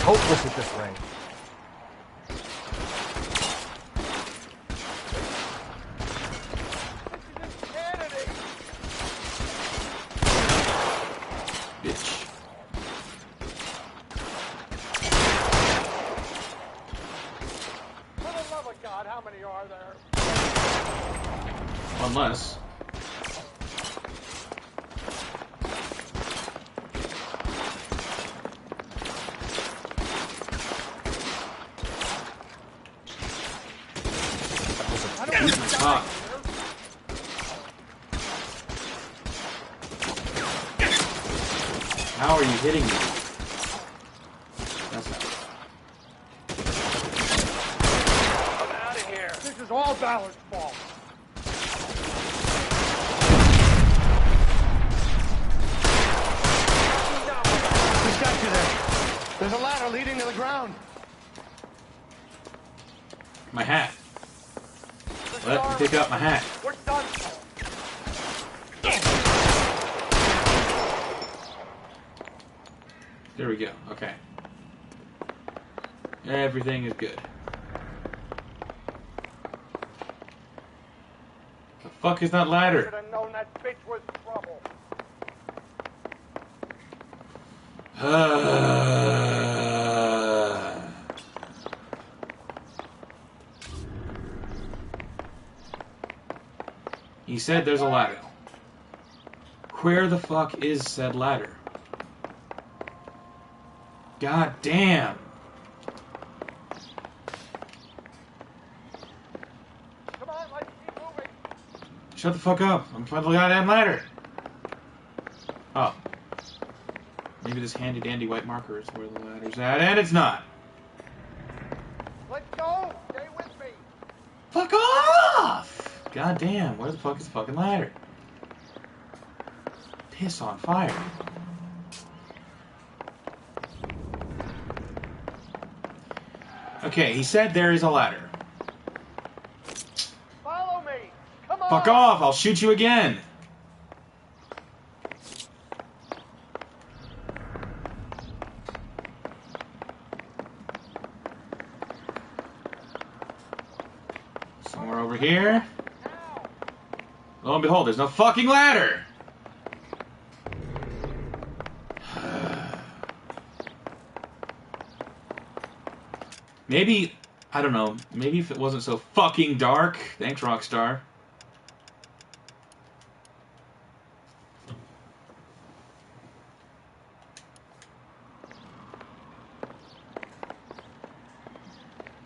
Hopeless at this range. Bitch. For the love of God, how many are there? One less. Ah. How are you hitting me? That's not... I'm out of here. This is all Ballard's fault. Who's got you there? There's a ladder leading to the ground. My hat. Let me pick up my hat. We're done. There we go. Okay. Everything is good. The fuck is that ladder? Should have known that bitch was trouble. He said there's a ladder. Where the fuck is said ladder? God damn. Come on, let's keep moving. Shut the fuck up. I'm trying to goddamn ladder. Oh. Maybe this handy dandy white marker is where the ladder's at, and it's not. Let's go. Stay with me. Fuck off! God damn, where the fuck is the fucking ladder? Piss on fire. Okay, he said there is a ladder. Follow me. Come on. Fuck off, I'll shoot you again. Somewhere over here. Lo and behold, there's no fucking ladder. Maybe, I don't know, maybe if it wasn't so fucking dark. Thanks, Rockstar.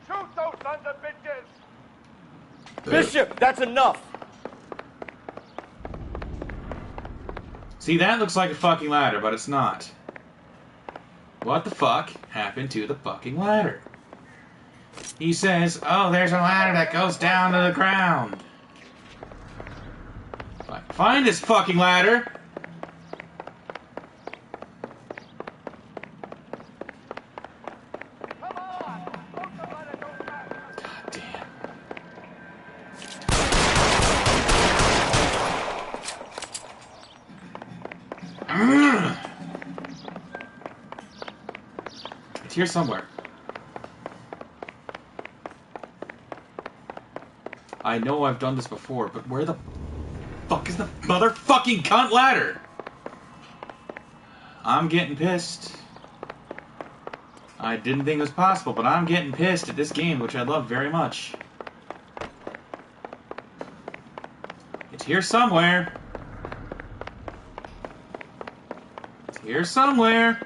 Shoot those sons of bitches. Bishop, that's enough. See, that looks like a fucking ladder, but it's not. What the fuck happened to the fucking ladder? He says, oh, there's a ladder that goes down to the ground. Find this fucking ladder! God damn. It's here somewhere. I know I've done this before, but where the fuck is the motherfucking cunt ladder? I'm getting pissed. I didn't think it was possible, but I'm getting pissed at this game, which I love very much. It's here somewhere. It's here somewhere.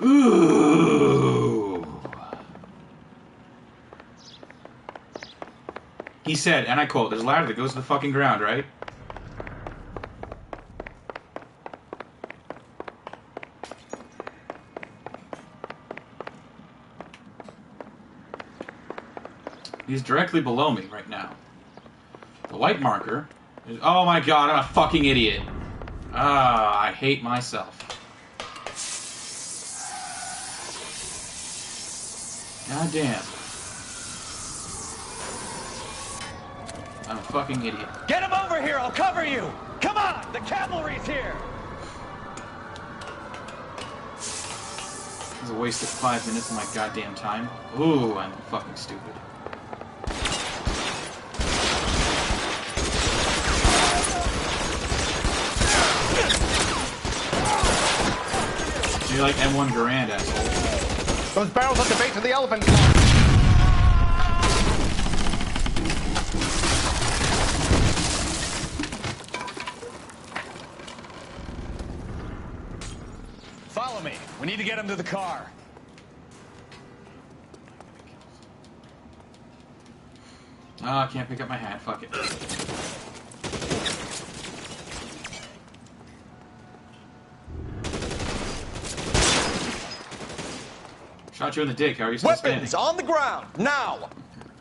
Ooh. He said, and I quote, there's a ladder that goes to the fucking ground, right? He's directly below me right now. The white marker is... Oh my god, I'm a fucking idiot. Ah, I hate myself. God damn. I'm a fucking idiot. Get him over here! I'll cover you! Come on! The cavalry's here! This is a waste of 5 minutes of my goddamn time. Ooh, I'm fucking stupid. You're like M1 Garand, asshole. Those barrels at the base of the elephant. Follow me. We need to get him to the car. Oh, I can't pick up my hat. Fuck it. Shot you in the dick. How are you still Weapons standing? on the ground, now!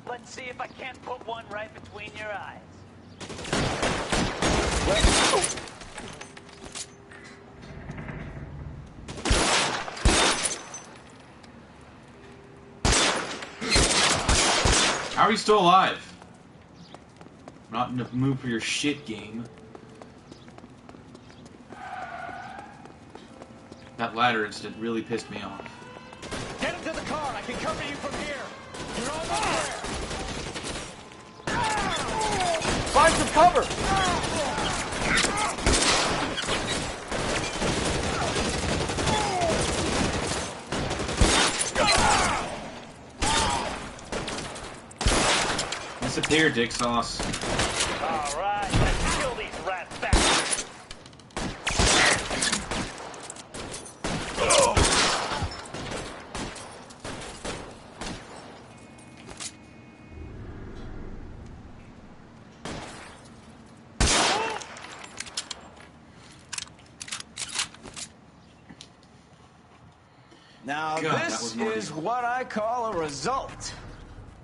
Let's see if I can't put one right between your eyes. How are you still alive? I'm not in the mood for your shit game. That ladder incident really pissed me off. Get him to the car. I can cover you from here. You're on the air. Find some cover! Disappear, dick sauce. All right, let's kill these rat bastards. Now, God, this is what I call a result.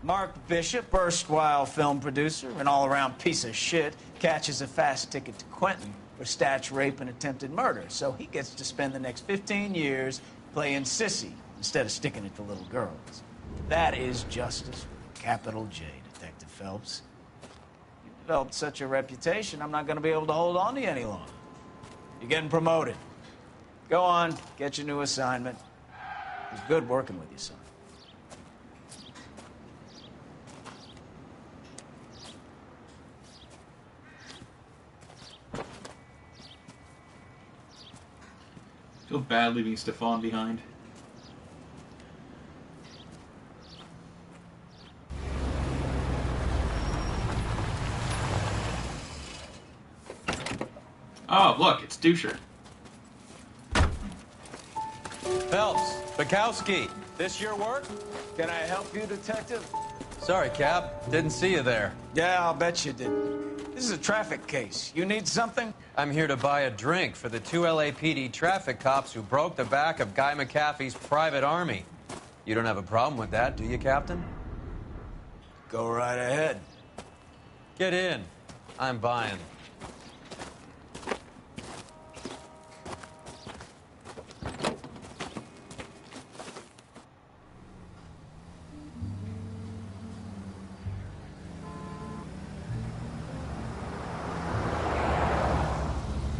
Mark Bishop, erstwhile film producer, an all-around piece of shit, catches a fast ticket to Quentin for statch rape and attempted murder. So he gets to spend the next 15 years playing sissy instead of sticking it to little girls. That is justice with a capital J, Detective Phelps. You've developed such a reputation, I'm not going to be able to hold on to you any longer. You're getting promoted. Go on, get your new assignment. It was good working with you, son. Feel bad leaving Stefan behind. Oh, look, it's Doucher. Phelps, Bukowski. This your work? Can I help you, Detective? Sorry, Cap. Didn't see you there. Yeah, I'll bet you didn't. This is a traffic case. You need something? I'm here to buy a drink for the 2 LAPD traffic cops who broke the back of Guy McAfee's private army. You don't have a problem with that, do you, Captain? Go right ahead. Get in. I'm buying.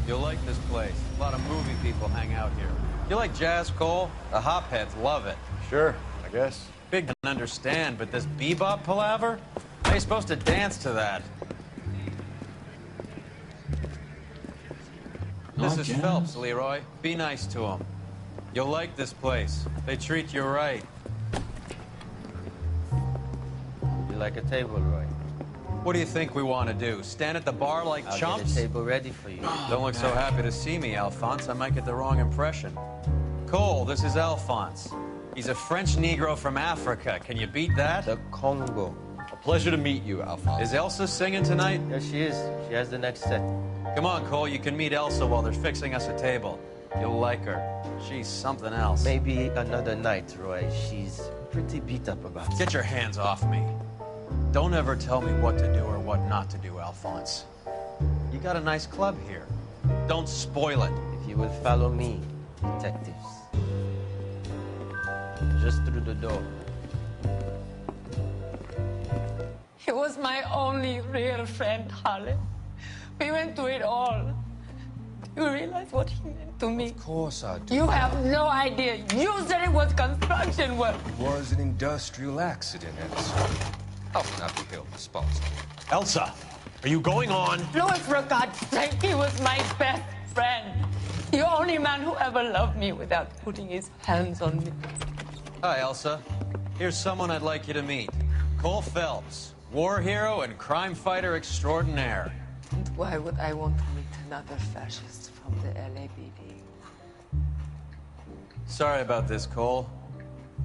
You'll like this place. A lot of movie people hang out here. You like jazz, Cole? The hopheads love it. Sure, I guess. Big can understand, but this bebop palaver? How are you supposed to dance to that? This is Phelps, Leroy. Be nice to him. You'll like this place. They treat you right. You like a table, Roy? What do you think we want to do? Stand at the bar like I'll chumps? get a table ready for you. Don't look so happy to see me, Alphonse. I might get the wrong impression. Cole, this is Alphonse. He's a French Negro from Africa. Can you beat that? The Congo. A pleasure to meet you, Alphonse. Is Elsa singing tonight? Yes, she is. She has the next set. Come on, Cole. You can meet Elsa while they're fixing us a table. You'll like her. She's something else. Maybe another night, Roy. She's pretty beat up about it. Get your hands off me. Don't ever tell me what to do or what not to do, Alphonse. You got a nice club here. Don't spoil it. If you will follow me, detectives. Just through the door. He was my only real friend, Harlem. We went through it all. You realize what he meant to me? Of course I do. You have no idea. You said it was construction work. It was an industrial accident, Elsa. How can I be held responsible? Elsa, are you going on? Louis, for God's sake, he was my best friend. The only man who ever loved me without putting his hands on me. Hi, Elsa. Here's someone I'd like you to meet. Cole Phelps, war hero and crime fighter extraordinaire. And why would I want to meet another fascist from the LAPD? Sorry about this, Cole.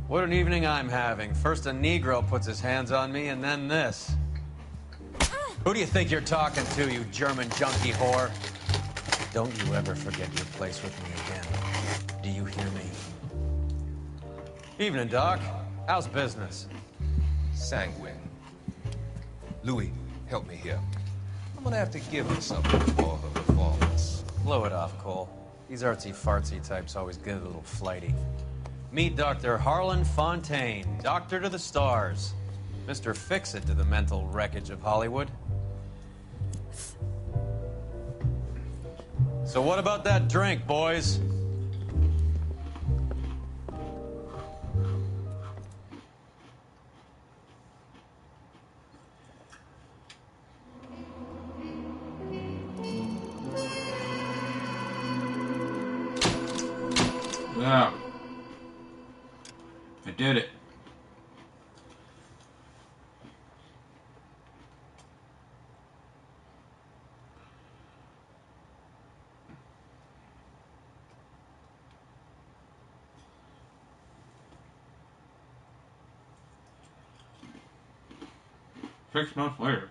What an evening I'm having. First a Negro puts his hands on me, and then this. Who do you think you're talking to, you German junkie whore? Don't you ever forget your place with me again. Do you hear me? Evening, Doc. How's business? Sanguine. Louis, help me here. I'm gonna have to give her something for her performance. Blow it off, Cole. These artsy-fartsy types always get a little flighty. Meet Dr. Harlan Fontaine, doctor to the stars. Mr. Fix-It to the mental wreckage of Hollywood. So what about that drink, boys? Yeah. I did it. Six months later.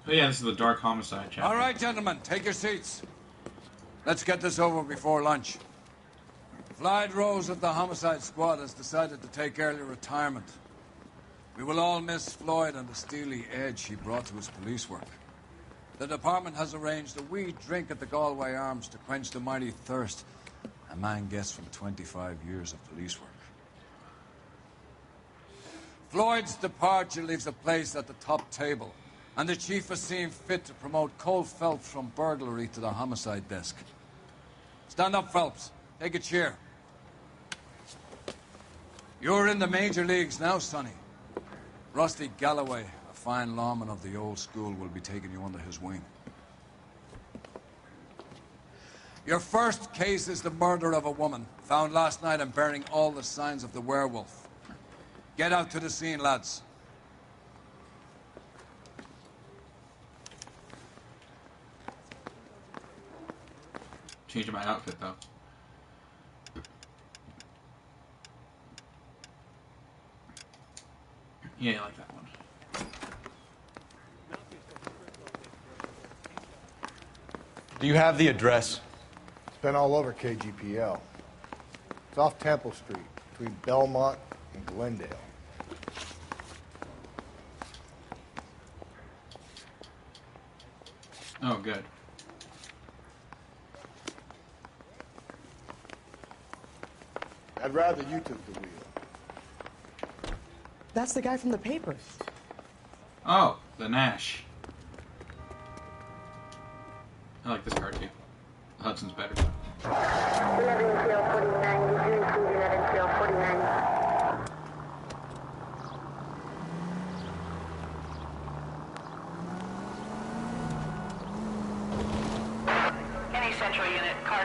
Oh yeah, this is the dark homicide chapter. All right, gentlemen, take your seats. Let's get this over before lunch. Clyde Rose of the homicide squad has decided to take early retirement. We will all miss Floyd and the steely edge he brought to his police work. The department has arranged a wee drink at the Galway Arms to quench the mighty thirst a man gets from 25 years of police work. Floyd's departure leaves a place at the top table, and the chief has seen fit to promote Cole Phelps from burglary to the homicide desk. Stand up, Phelps. Take a chair. You're in the major leagues now, Sonny. Rusty Galloway, a fine lawman of the old school, will be taking you under his wing. Your first case is the murder of a woman, found last night and bearing all the signs of the werewolf. Get out to the scene, lads. Changing my outfit though. Yeah, I like that one. Do you have the address? It's been all over KGPL. It's off Temple Street, between Belmont and Glendale. Oh, good. I'd rather you took the wheel. That's the guy from the papers. Oh, the Nash. I like this card too. Hudson's better.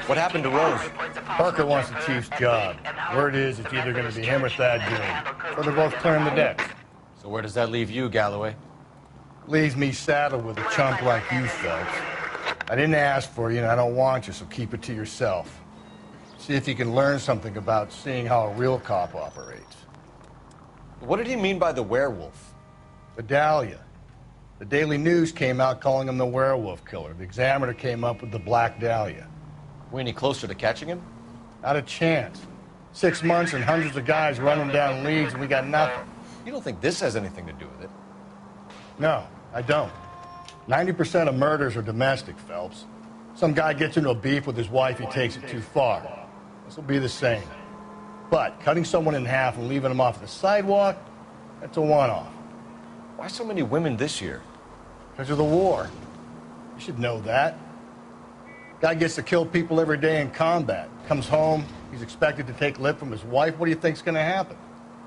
What happened to Rose? Parker wants the chief's job. Word is it's either going to be him or Thad Dune. So they're both clearing the decks. So where does that leave you, Galloway? Leaves me saddled with a chump like you, Phelps. I didn't ask for you, and I don't want you, so keep it to yourself. See if you can learn something about seeing how a real cop operates. What did he mean by the werewolf? The Dahlia. The Daily News came out calling him the werewolf killer. The Examiner came up with the Black Dahlia. We any closer to catching him? Not a chance. 6 months and hundreds of guys running down leads, and we got nothing. You don't think this has anything to do with it? No, I don't. 90% of murders are domestic, Phelps. Some guy gets into a beef with his wife, he takes it too far. This will be the same. But cutting someone in half and leaving them off the sidewalk, that's a one-off. Why so many women this year? Because of the war. You should know that. Guy gets to kill people every day in combat. Comes home, he's expected to take lip from his wife. What do you think's going to happen?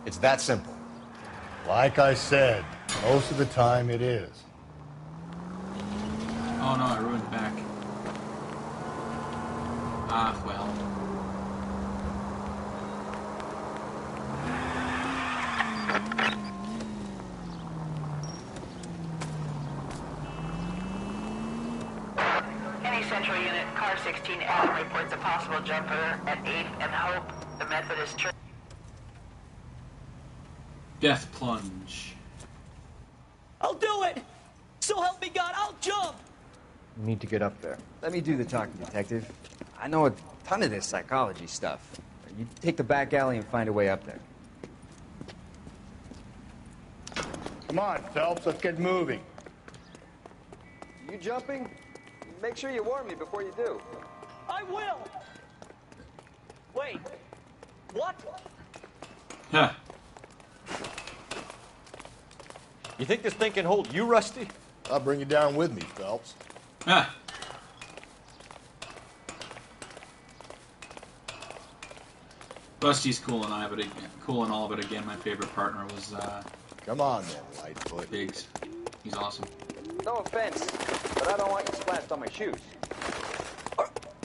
It's that simple. Like I said, most of the time it is. Oh no, I ruined the back. Ah, well. Any central unit, car 16 Adam reports a possible jumper at 8th and Hope. The method is Death plunge. I'll do it! So help me God, I'll jump! You need to get up there. Let me do the talking, Detective. I know a ton of this psychology stuff. You take the back alley and find a way up there. Come on, Phelps, let's get moving. You jumping? Make sure you warn me before you do. I will! Wait. What? Huh. You think this thing can hold you, Rusty? I'll bring you down with me, Phelps. Huh. Rusty's cool and all, but again, my favorite partner was Come on then, Lightfoot. Biggs. He's awesome. No offense, but I don't want you splashed on my shoes.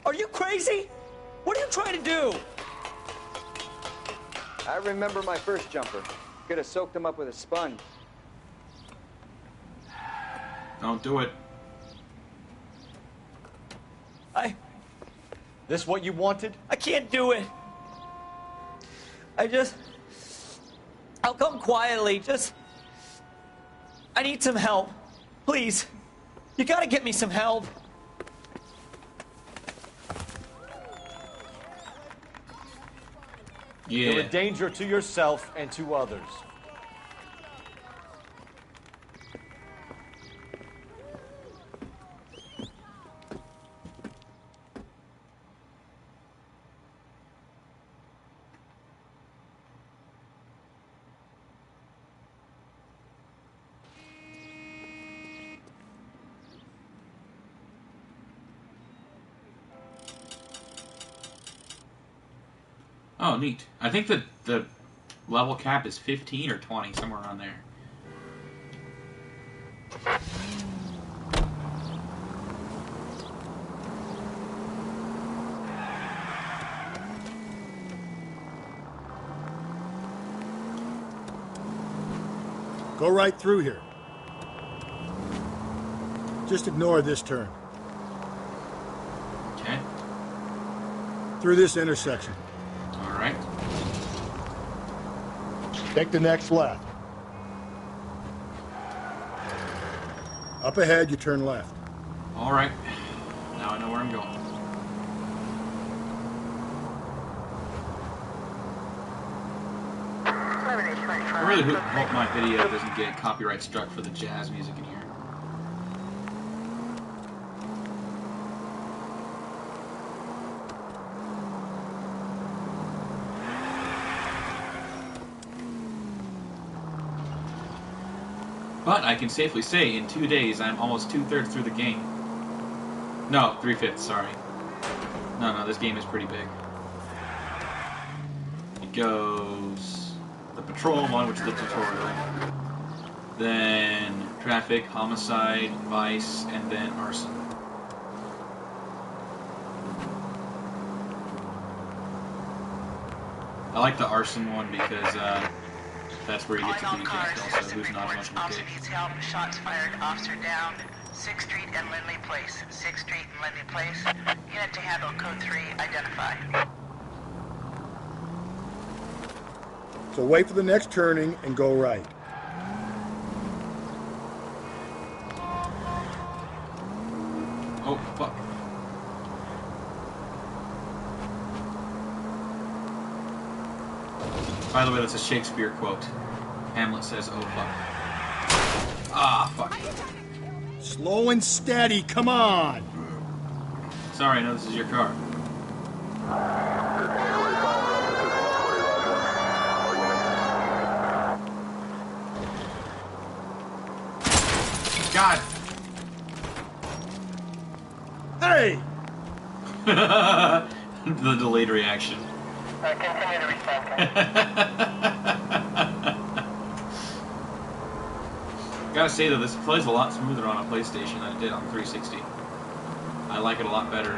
Are you crazy? What are you trying to do? I remember my first jumper. Could have soaked him up with a sponge. Don't do it. This what you wanted? I can't do it. I'll come quietly. I need some help. Please. You gotta get me some help. Yeah. You're a danger to yourself and to others. Oh, neat. I think that the level cap is 15 or 20, somewhere around there. Go right through here. Just ignore this turn. Okay. Through this intersection. All right. Take the next left. Up ahead, you turn left. All right. Now I know where I'm going. I really hope my video doesn't get copyright struck for the jazz music in here. But I can safely say, in 2 days, I'm almost 2/3 through the game. No, 3/5, sorry. No, this game is pretty big. It goes the patrol one, which is the tutorial. Then traffic, homicide, vice, and then arson. I like the arson one because that's where you get to communicate also who's not much of a Officer dick. needs help. Shots fired. Officer down. 6th Street and Lindley Place. 6th Street and Lindley Place. Unit to handle code 3. Identify. So wait for the next turning and go right. Oh, fuck. By the way, that's a Shakespeare quote. Hamlet says, oh, fuck. Ah, fuck. Slow and steady, come on! Sorry, I know this is your car. God. Hey! The delayed reaction. Continue to respond. Gotta say though, this plays a lot smoother on a PlayStation than it did on 360. I like it a lot better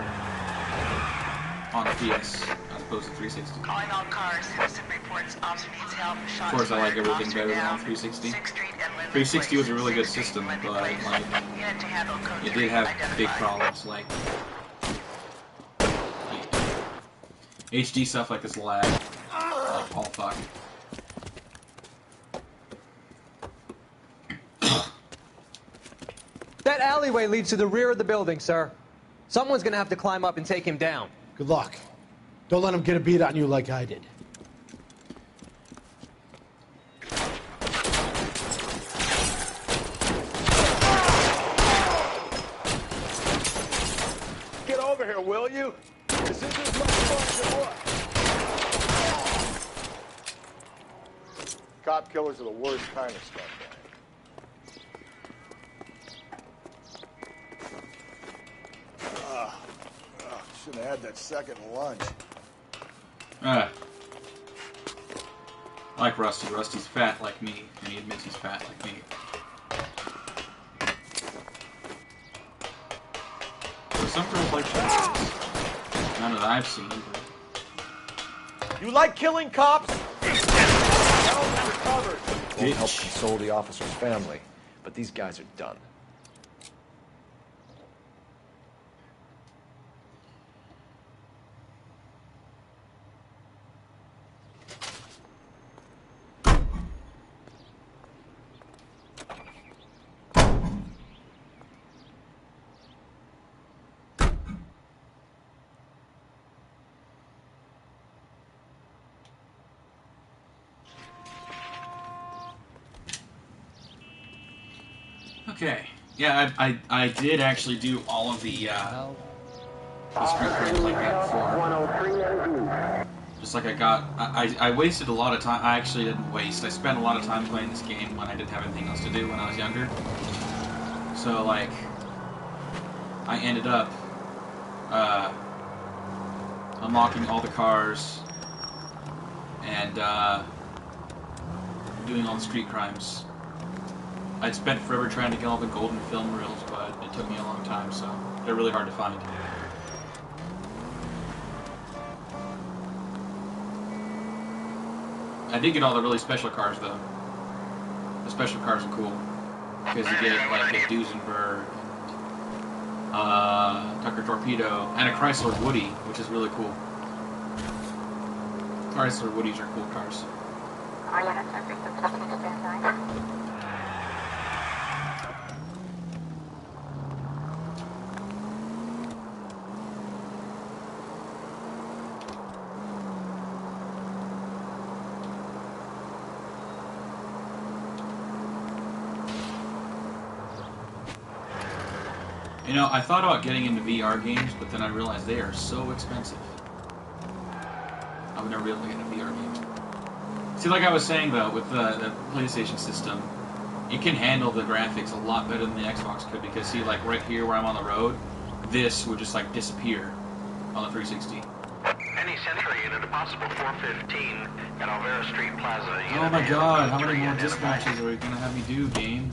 on the PS as opposed to 360. Calling all cars. Citizen reports officer needs help. Of course, I like everything better than on 360. 360 was a really good system, but like it did have big problems, like HD stuff like this lag. Like, oh fuck. That alleyway leads to the rear of the building, sir. Someone's gonna have to climb up and take him down. Good luck. Don't let him get a beat on you like I did. Get over here, will you? This isn't as much fun as it was. Cop killers are the worst kind of stuff, Should have had that second lunch. I like Rusty. Rusty's fat like me, and he admits he's fat like me. So some girls like that. None that I've seen. But... You like killing cops? Won't help console the officer's family, but these guys are done. Okay. Yeah, I did actually do all of the street crimes like that before. Just like I wasted a lot of time. I actually didn't waste. I spent a lot of time playing this game when I didn't have anything else to do when I was younger. So like, I ended up unlocking all the cars and doing all the street crimes. I'd spent forever trying to get all the golden film reels, but it took me a long time, so they're really hard to find. I did get all the really special cars, though. The special cars are cool. Because you get, like, a Duesenberg, Tucker Torpedo, and a Chrysler Woody, which is really cool. Chrysler Woodies are cool cars. You know, I thought about getting into VR games, but then I realized they are so expensive. I would never be able to get into VR games. See, like I was saying, though, with the PlayStation system, it can handle the graphics a lot better than the Xbox could, because, see, like, right here where I'm on the road, this would just, like, disappear on the 360. Any Century unit, a possible 415 at Alvera Street Plaza. Oh my god, how many more dispatches are you going to have me do, game?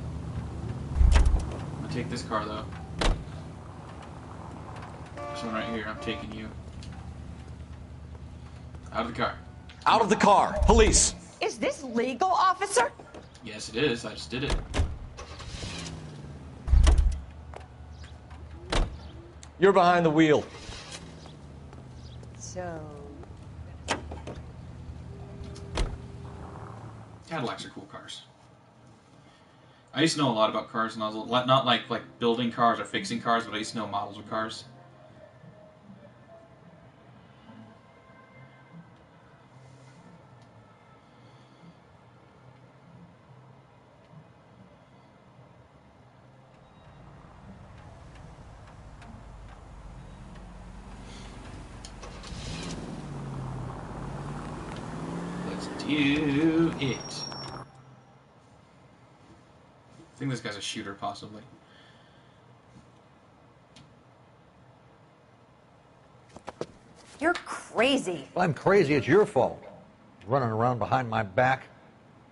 I'm going to take this car, though. This one right here, I'm taking you. Out of the car. Out of the car. Police. Is this legal, officer? Yes, it is. I just did it. You're behind the wheel. So... Cadillacs are cool cars. I used to know a lot about cars when I was not like building cars or fixing cars, but I used to know models of cars. Do it. I think this guy's a shooter, possibly. crazy. If I'm crazy, it's your fault. Running around behind my back.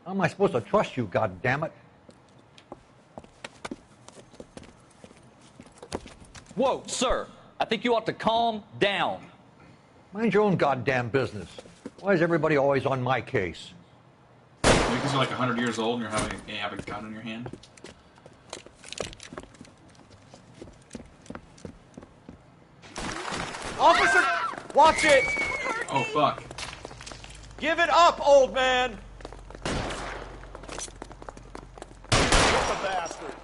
How am I supposed to trust you, goddammit? Whoa, sir. I think you ought to calm down. Mind your own goddamn business. Why is everybody always on my case? Because you're like 100 years old and you have a gun in your hand. Officer, watch it! Oh, fuck. Give it up, old man! What a bastard.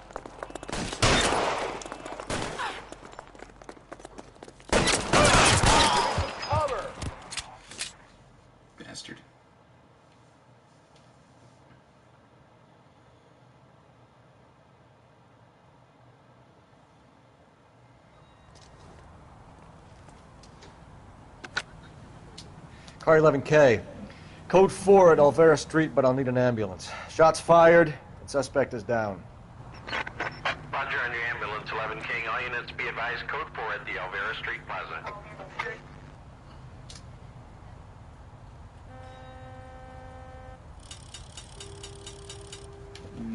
Cover! Bastard. Car 11K. Code 4 at Olvera Street, but I'll need an ambulance. Shots fired, and suspect is down. Roger on your ambulance, 11 King. All units be advised, code 4 at the Olvera Street Plaza.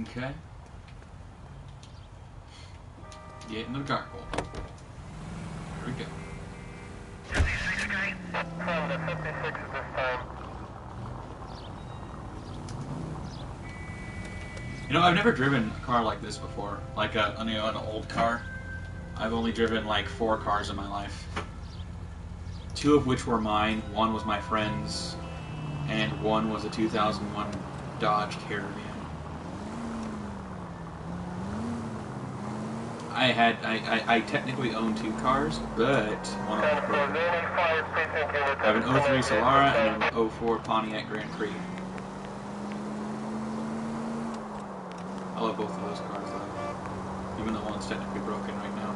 Okay. Get in the carpool. Here we go. 56 guy. From the 56 at this time. You know, I've never driven a car like this before. Like an old car. I've only driven like 4 cars in my life. 2 of which were mine. 1 was my friend's, and 1 was a 2001 Dodge Caravan. I technically own 2 cars, but one of them was broken. I have an 03 Solara and an 04 Pontiac Grand Prix. I love both of those cars though, even though one's technically broken right now.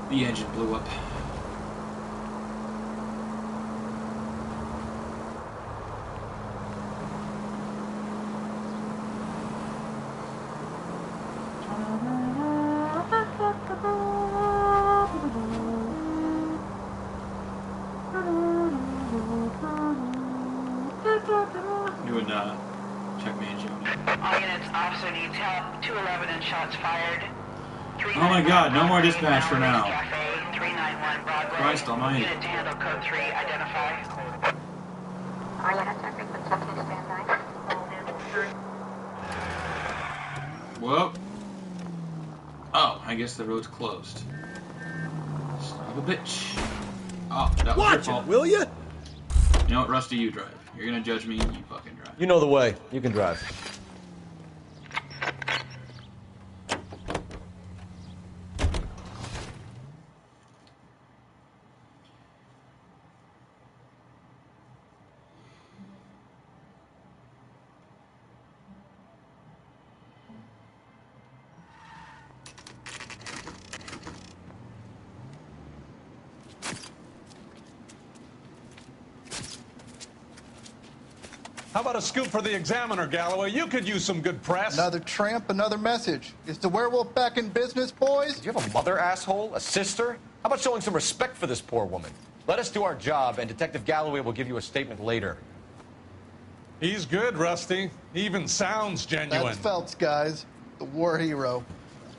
The engine blew up. Doing check managing. All units, officer needs help. 211 and shots fired. Oh my god, no more dispatch for now. Cafe, 391 Broadway. Christ almighty. Unit to handle code 3, identify. All units are frequent subject standby. Whoa. Oh, I guess the road's closed. Son of a bitch. Oh, that was your fault. Will you? You know what, Rusty, you drive. You're gonna judge me, you fucking drive. You know the way. You can drive. How about a scoop for the Examiner, Galloway? You could use some good press. Another tramp, another message. Is the werewolf back in business, boys? Do you have a mother, asshole? A sister? How about showing some respect for this poor woman? Let us do our job, and Detective Galloway will give you a statement later. He's good, Rusty. He even sounds genuine. That's Phelps, guys. The war hero.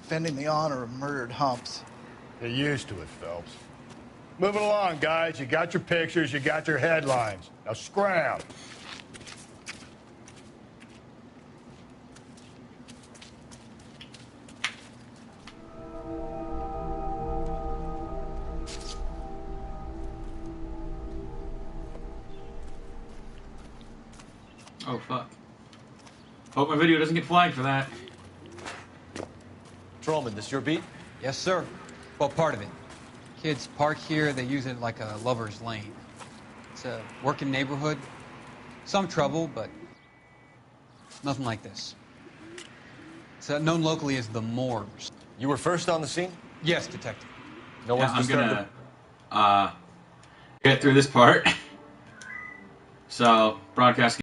Defending the honor of murdered humps. Get used to it, Phelps. Moving along, guys. You got your pictures, you got your headlines. Now scram. Oh, fuck. Hope my video doesn't get flagged for that. Patrolman, this your beat? Yes, sir. Well, part of it. Kids park here, they use it like a lover's lane. It's a working neighborhood. Some trouble, but nothing like this. It's known locally as the Moors. You were first on the scene? Yes, Detective. No one's I'm disturbed. gonna get through this part. So, broadcast